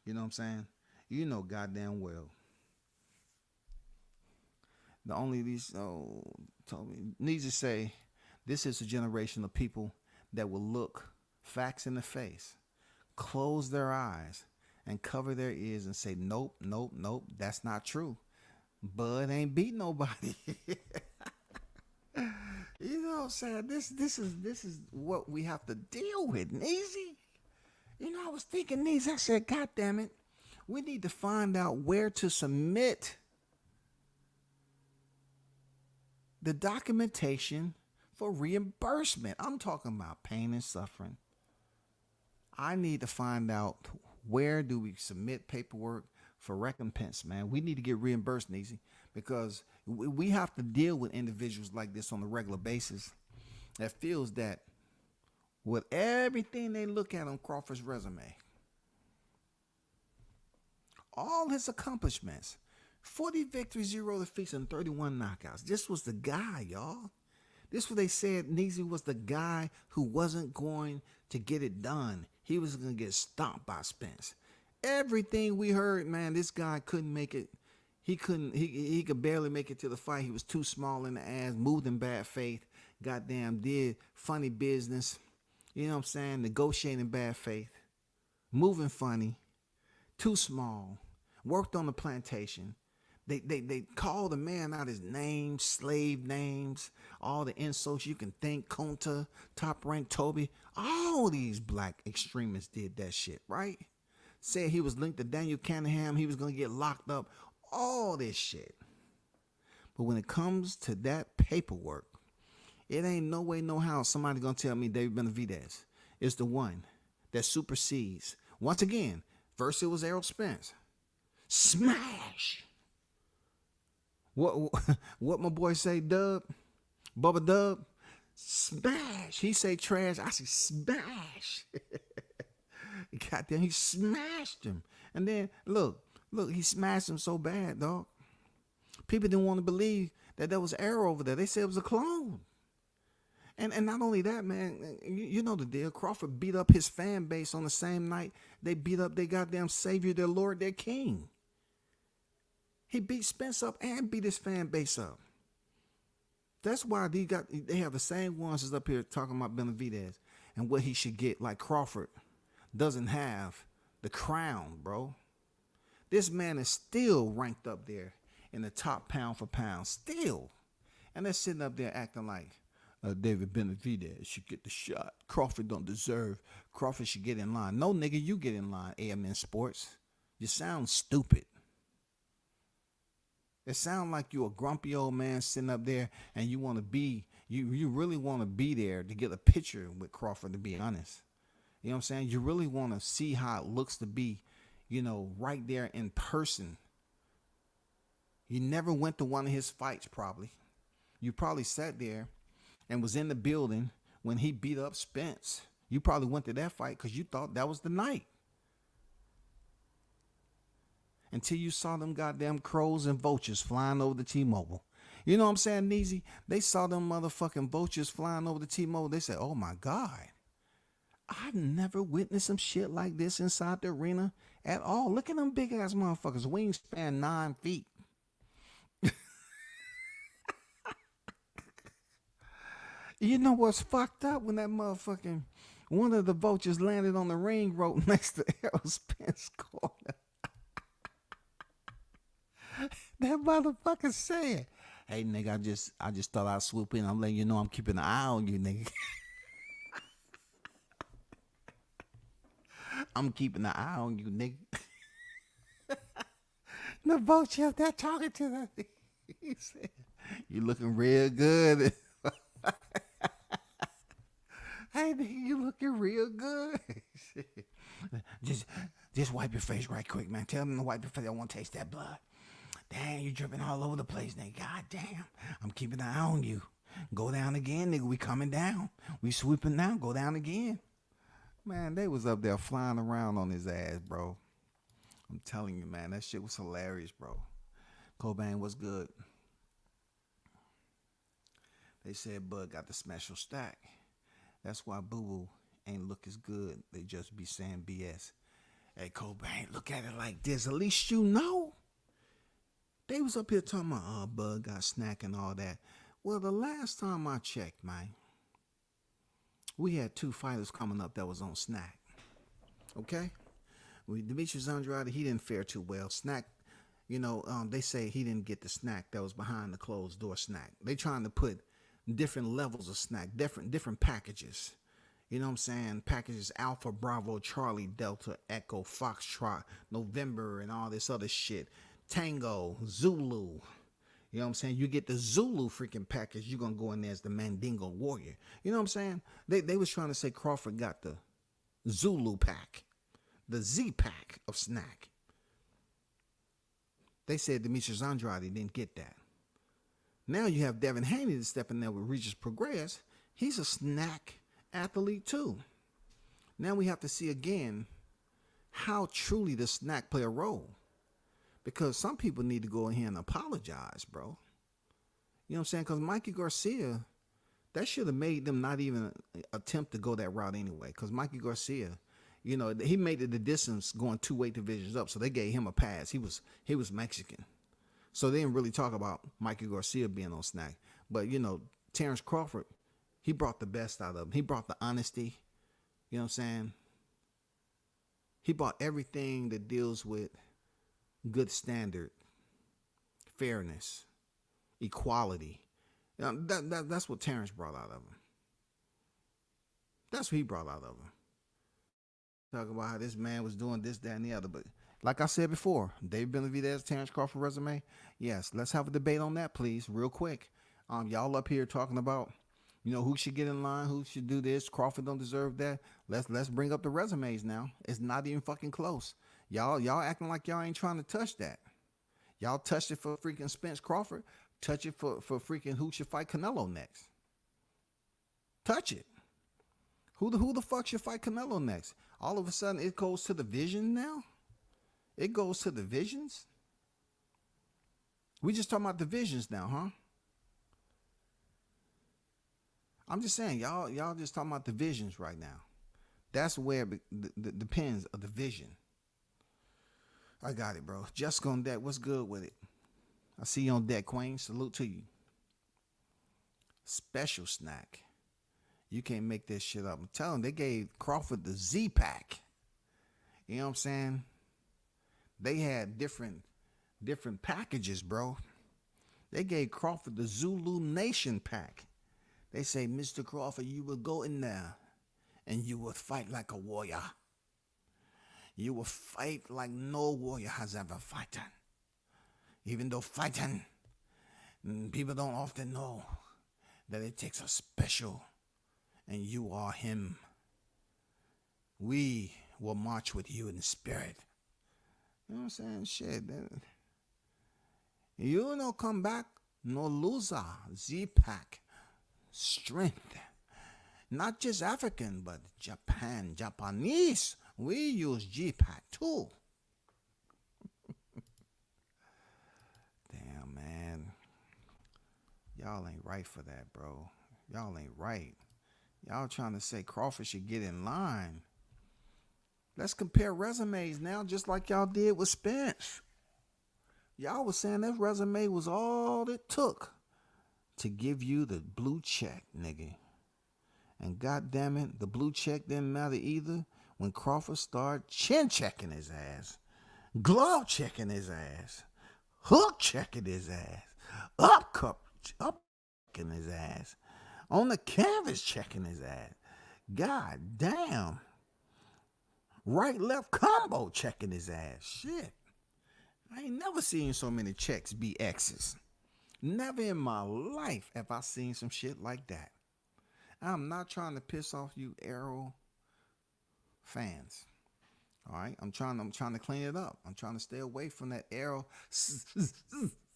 You know what I'm saying? You know goddamn well. The only these needs to say, this is a generation of people that will look facts in the face, close their eyes, and cover their ears and say, nope, nope, nope, that's not true. Bud ain't beat nobody. You know what I'm saying? This is what we have to deal with, Neezy. You know, I was thinking, Neezy, I said, God damn it, we need to find out where to submit the documentation for reimbursement. I'm talking about pain and suffering. I need to find out, where do we submit paperwork for recompense, man? We need to get reimbursed, Neezy, because we have to deal with individuals like this on a regular basis that feels that with everything they look at on Crawford's resume, all his accomplishments, 40 victories, 0 defeats, and 31 knockouts. This was the guy, y'all. This was, they said Neezy was the guy who wasn't going to get it done. He was going to get stomped by Spence. Everything we heard, man, this guy couldn't make it. He could barely make it to the fight. He was too small in the ass, moved in bad faith, goddamn did funny business. You know what I'm saying? Negotiating in bad faith, moving funny, too small, worked on the plantation. They called the man out his names, slave names, all the insults you can think, Kunta, Top Rank Toby. All these black extremists did that shit, right? Said he was linked to Daniel Cunningham, he was going to get locked up, all this shit. But when it comes to that paperwork, it ain't no way, no how somebody going to tell me David Benavidez is the one that supersedes. Once again, first it was Errol Spence. Smash! What my boy say, Dub? Bubba Dub? Smash! He say trash, I say smash! Goddamn, he smashed him. And then, look, he smashed him so bad, dog. People didn't want to believe that was Arrow over there. They said it was a clone. And not only that, man, you know the deal. Crawford beat up his fan base on the same night they beat up their goddamn savior, their Lord, their king. He beat Spence up and beat his fan base up. That's why they have the same ones as up here talking about Benavidez and what he should get, like Crawford doesn't have the crown, bro. This man is still ranked up there in the top pound for pound, still. And they're sitting up there acting like David Benavidez should get the shot. Crawford don't deserve. Crawford should get in line. No, nigga, you get in line, AMN Sports. You sound stupid. It sounds like you a grumpy old man sitting up there and you want to be, you really want to be there to get a picture with Crawford, to be honest. You know what I'm saying? You really want to see how it looks to be, you know, right there in person. You never went to one of his fights, probably. You probably sat there and was in the building when he beat up Spence. You probably went to that fight because you thought that was the night. Until you saw them goddamn crows and vultures flying over the T-Mobile. You know what I'm saying, Neezy? They saw them motherfucking vultures flying over the T-Mobile. They said, oh my God, I've never witnessed some shit like this inside the arena at all. Look at them big ass motherfuckers, wingspan 9 feet. You know what's fucked up? When that motherfucking, one of the vultures landed on the ring rope next to Errol Spence corner. That motherfucker said, hey nigga, I just thought I'd swoop in. I'm letting you know I'm keeping an eye on you, nigga. I'm keeping an eye on you, nigga. The boat chef that talking to them. He said, you looking real good. Hey, nigga, you looking real good. just wipe your face right quick, man. Tell them to wipe your face. I want to taste that blood. Damn, you dripping all over the place, nigga. God damn. I'm keeping an eye on you. Go down again, nigga. We coming down. We sweeping now. Go down again. Man, they was up there flying around on his ass, bro. I'm telling you, man, that shit was hilarious, bro. Cobain was good. They said Bud got the special stack. That's why Boo Boo ain't look as good. They just be saying BS. Hey, Cobain, look at it like this. At least you know. They was up here talking about, oh, Bud got snack and all that. Well, the last time I checked, man, we had 2 fighters coming up that was on snack. Okay? Demetrius Andrade, he didn't fare too well. Snack, they say he didn't get the snack that was behind the closed door snack. They trying to put different levels of snack, different packages. You know what I'm saying? Packages Alpha, Bravo, Charlie, Delta, Echo, Foxtrot, November, and all this other shit. Tango, Zulu. You know what I'm saying? You get the Zulu freaking package, you're going to go in there as the Mandingo Warrior. You know what I'm saying? They was trying to say Crawford got the Zulu pack, the Z pack of snack. They said Demetrius Andrade didn't get that. Now you have Devin Haney to step in there with Regis Progress. He's a snack athlete too. Now we have to see again how truly the snack play a role. Because some people need to go in here and apologize, bro. You know what I'm saying? Because Mikey Garcia, that should have made them not even attempt to go that route anyway. Because Mikey Garcia, he made it the distance going 2 weight divisions up, so they gave him a pass. He was Mexican. So they didn't really talk about Mikey Garcia being on snack. But, Terrence Crawford, he brought the best out of him. He brought the honesty. You know what I'm saying? He brought everything that deals with good standard, fairness, equality. That's what Terrence brought out of him. That's what he brought out of him. Talk about how this man was doing this, that, and the other. But like I said before, Dave Benavidez, Terrence Crawford resume. Yes, let's have a debate on that, please, real quick. Y'all up here talking about, who should get in line, who should do this. Crawford don't deserve that. Let's bring up the resumes now. It's not even fucking close. Y'all acting like y'all ain't trying to touch that. Y'all touched it for freaking Spence Crawford. Touch it for freaking who should fight Canelo next. Touch it. Who the fuck should fight Canelo next? All of a sudden it goes to the vision now? It goes to the visions? We just talking about divisions now, huh? I'm just saying, y'all just talking about divisions right now. That's where it depends on the vision. I got it, bro. Jessica on deck. What's good with it? I see you on deck, Queen. Salute to you. Special snack. You can't make this shit up. I'm telling you, they gave Crawford the Z pack. You know what I'm saying? They had different packages, bro. They gave Crawford the Zulu Nation pack. They say, Mr. Crawford, you will go in there and you will fight like a warrior. You will fight like no warrior has ever fought. Even though fighting, people don't often know that it takes a special, and you are him. We will march with you in spirit. You know what I'm saying? Shit. You no come back, no loser. Z-Pack. Strength. Not just African, but Japanese. We use G-Pack too. Damn, man. Y'all ain't right for that, bro. Y'all ain't right. Y'all trying to say Crawford should get in line. Let's compare resumes now, just like y'all did with Spence. Y'all was saying that resume was all it took to give you the blue check, nigga. And goddamn it, the blue check didn't matter either when Crawford started chin checking his ass, glove checking his ass, hook checking his ass, up checking his ass, on the canvas checking his ass. God damn. Right left combo checking his ass. Shit. I ain't never seen so many checks be X's. Never in my life have I seen some shit like that. I'm not trying to piss off you Arrow fans. All right, I'm trying to clean it up. I'm trying to stay away from that Arrow.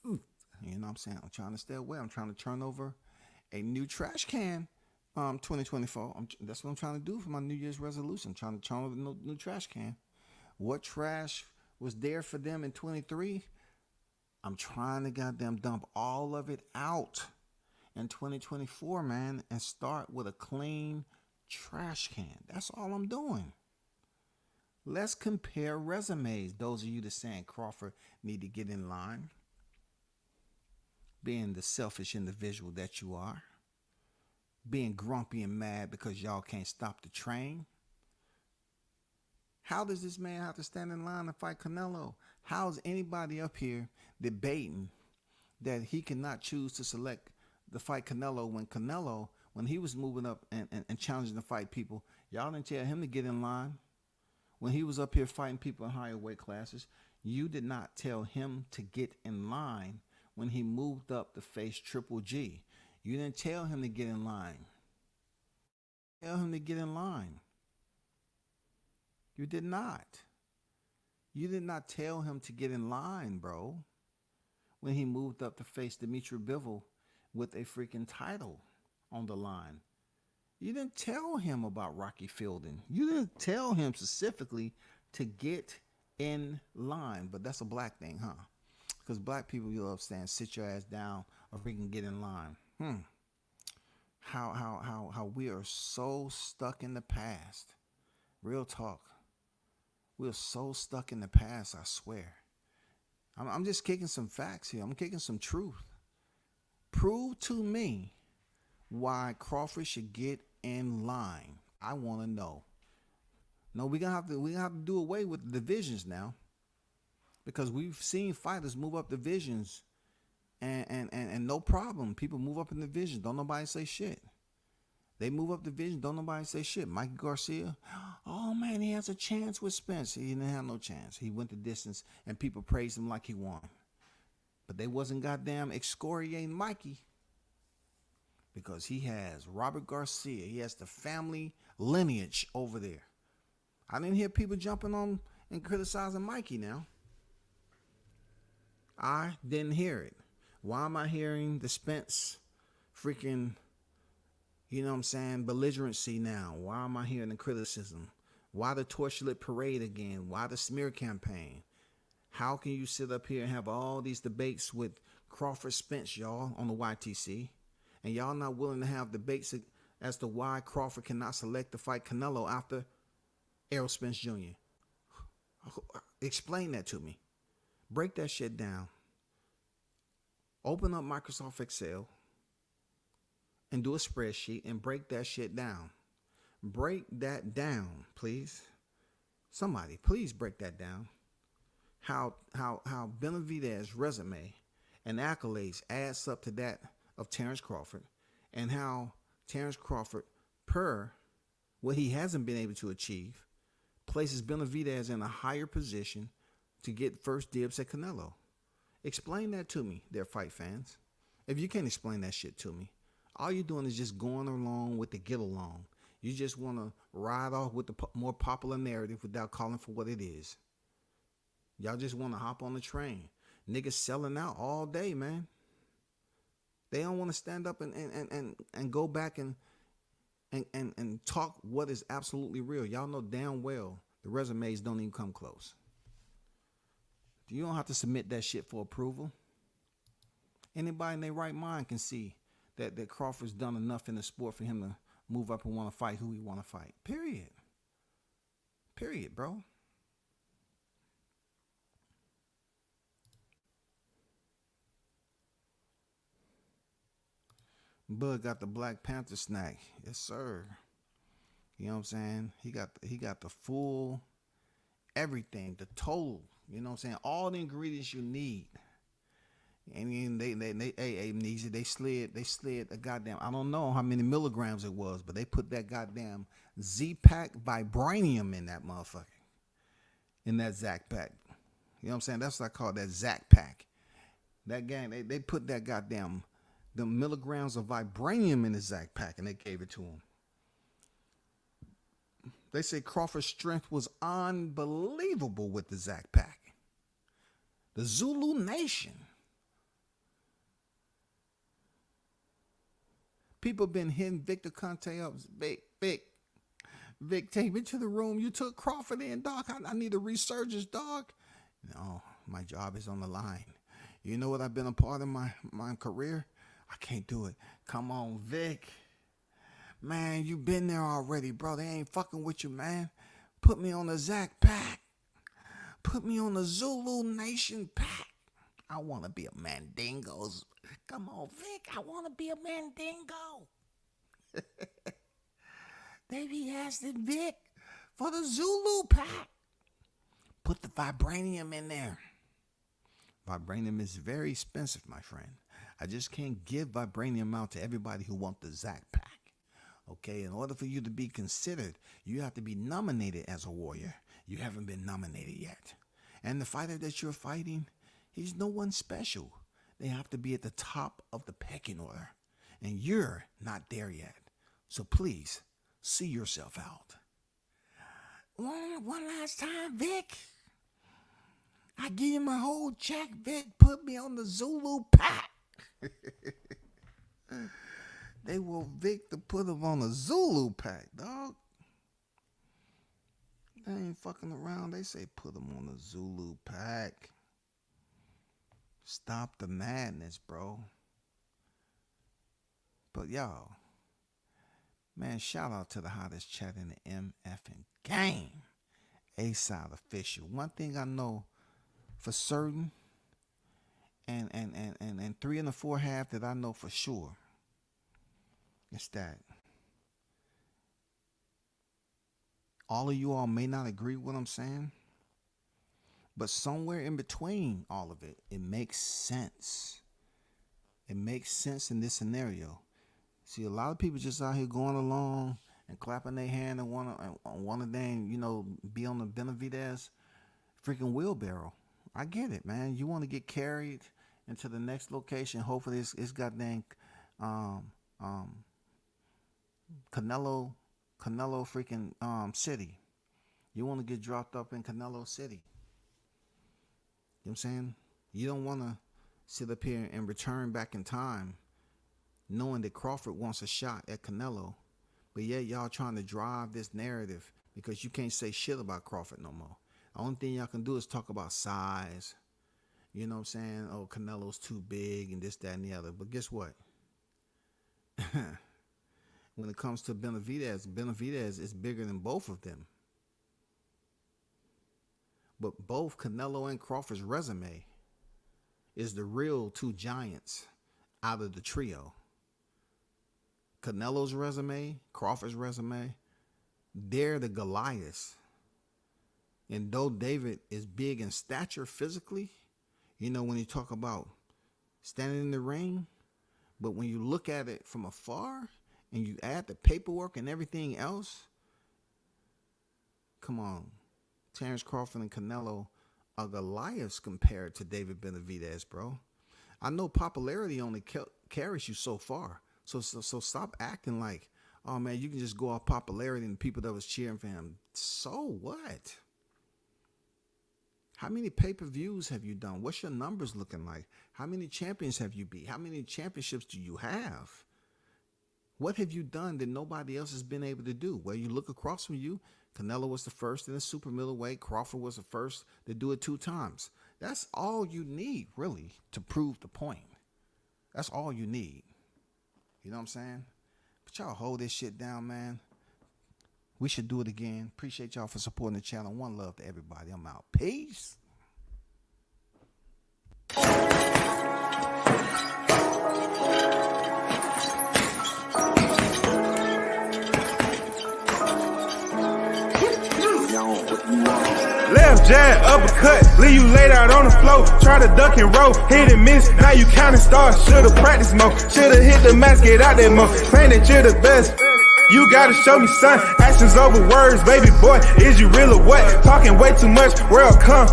You know what I'm saying? I'm trying to stay away. I'm trying to turn over a new trash can. 2024. That's what I'm trying to do for my New Year's resolution. I'm trying to turn over a new trash can. What trash was there for them in 23? I'm trying to goddamn dump all of it out in 2024, man, and start with a clean trash can. That's all I'm doing. Let's compare resumes. Those of you that saying Crawford need to get in line, being the selfish individual that you are, being grumpy and mad because y'all can't stop the train. How does this man have to stand in line and fight Canelo? How is anybody up here debating that he cannot choose to select the fight Canelo when he was moving up and challenging to fight people, y'all didn't tell him to get in line. When he was up here fighting people in higher weight classes, you did not tell him to get in line when he moved up to face Triple G. You didn't tell him to get in line. Tell him to get in line. You did not. You did not tell him to get in line, bro, when he moved up to face Dimitri Bivol with a freaking title on the line. You didn't tell him about Rocky Fielding. You didn't tell him specifically to get in line. But that's a black thing, huh? Because black people, you love saying, sit your ass down or freaking get in line. How we are so stuck in the past. Real talk. We're so stuck in the past, I swear. I'm just kicking some facts here. I'm kicking some truth. Prove to me why Crawford should get in line. I want to know. No, we gonna have to do away with the divisions now, because we've seen fighters move up divisions, and no problem. People move up in divisions. Don't nobody say shit. They move up division. Don't nobody say shit. Mikey Garcia, oh man, he has a chance with Spence. He didn't have no chance. He went the distance, and people praised him like he won. But they wasn't goddamn excoriating Mikey, because he has Robert Garcia. He has the family lineage over there. I didn't hear people jumping on and criticizing Mikey now. I didn't hear it. Why am I hearing the Spence freaking, you know what I'm saying, belligerency now? Why am I hearing the criticism? Why the torchlit parade again? Why the smear campaign? How can you sit up here and have all these debates with Crawford Spence, y'all, on the YTC, and y'all not willing to have debates as to why Crawford cannot select to fight Canelo after Errol Spence Jr.? Explain that to me. Break that shit down. Open up Microsoft Excel and do a spreadsheet and break that shit down. Break that down, please. Somebody, please break that down. How Benavidez' resume and accolades adds up to that of Terrence Crawford, and how Terrence Crawford, per what he hasn't been able to achieve, places Benavidez in a higher position to get first dibs at Canelo. Explain that to me, there, fight fans. If you can't explain that shit to me, all you're doing is just going along with the get along. You just want to ride off with the more popular narrative without calling for what it is. Y'all just want to hop on the train. Niggas selling out all day, man. They don't want to stand up and go back and talk what is absolutely real. Y'all know damn well the resumes don't even come close. You don't have to submit that shit for approval. Anybody in their right mind can see that Crawford's done enough in the sport for him to move up and want to fight who he want to fight. Period. Period, bro. Bud got the Black Panther snack. Yes, sir. You know what I'm saying? He got the full everything, the total. You know what I'm saying? All the ingredients you need. And they slid a goddamn, I don't know how many milligrams it was, but they put that goddamn Z-Pack vibranium in that motherfucker. in that Zach pack. You know what I'm saying? That's what I call that Zach pack. That gang, they put that goddamn, the milligrams of vibranium in the Zach pack, and they gave it to him. They say Crawford's strength was unbelievable with the Zach pack. The Zulu Nation. People been hitting Victor Conte up. Vic, take me to the room. You took Crawford in, dog. I need a resurgence, dog. No, my job is on the line. You know what I've been a part of my career? I can't do it. Come on, Vic. Man, you been there already, bro. They ain't fucking with you, man. Put me on the Zach pack. Put me on the Zulu Nation pack. I want to be a Mandingo. Come on, Vic. I want to be a Mandingo. They be asking Vic for the Zulu pack. Put the vibranium in there. Vibranium is very expensive, my friend. I just can't give vibranium out to everybody who wants the Zach pack. Okay, in order for you to be considered, you have to be nominated as a warrior. You haven't been nominated yet. And the fighter that you're fighting, he's no one special. They have to be at the top of the pecking order. And you're not there yet. So please, see yourself out. One last time, Vic. I give you my whole check, Vic. Put me on the Zulu pack. They want Vic to put him on a Zulu pack, dog. They ain't fucking around. They say put him on a Zulu pack. Stop the madness, bro. But y'all, man, shout out to the hottest chat in the MFing game. A-Side official. One thing I know for certain, and 3 4/2 that I know for sure, it's that all of you all may not agree with what I'm saying, but somewhere in between all of it, it makes sense. It makes sense in this scenario. See, a lot of people just out here going along and clapping their hand and want to dang, be on the Benavidez freaking wheelbarrow. I get it, man. You want to get carried into the next location. Hopefully it's goddamn Canelo freaking city. You want to get dropped up in Canelo City. You know what I'm saying? You don't want to sit up here and return back in time knowing that Crawford wants a shot at Canelo, but yet y'all trying to drive this narrative because you can't say shit about Crawford no more. The only thing y'all can do is talk about size. You know what I'm saying? Oh, Canelo's too big and this, that, and the other. But guess what? When it comes to Benavidez is bigger than both of them. But both Canelo and Crawford's resume is the real two giants out of the trio. Canelo's resume, Crawford's resume, they're the Goliaths. And though David is big in stature physically, when you talk about standing in the ring, but when you look at it from afar and you add the paperwork and everything else, come on. Terrence Crawford and Canelo are Goliaths compared to David Benavidez, bro. I know popularity only carries you so far. So stop acting like, oh man, you can just go off popularity and people that was cheering for him. So what? How many pay-per-views have you done? What's your numbers looking like? How many champions have you beat? How many championships do you have? What have you done that nobody else has been able to do? Well, you look across from you, Canelo was the first in the super middleweight. Crawford was the first to do it 2 times. That's all you need, really, to prove the point. That's all you need. You know what I'm saying? But y'all hold this shit down, man. We should do it again. Appreciate y'all for supporting the channel. One love to everybody. I'm out. Peace. Left jab, uppercut, leave you laid out on the floor. Try to duck and roll, hit and miss, now you counting stars. Should've practiced more, should've hit the mask, get out that more. Claim that you're the best. You gotta show me, son. Actions over words, baby boy. Is you real or what? Talking way too much, world come.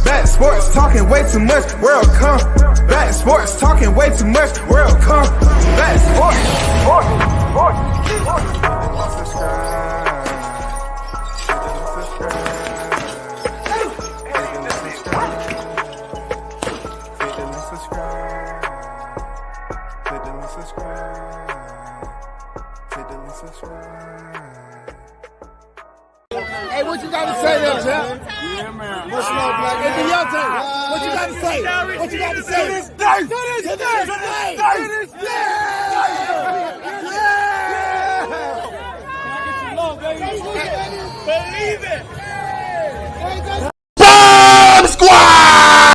Back sports, talking way too much, world come. Back sports, talking way too much, world come. Back sports. Hey, what you got to say there, champ? Yeah, man. What's up, Black? Hey, Duarte, what you got to say? What you got to say? To this day!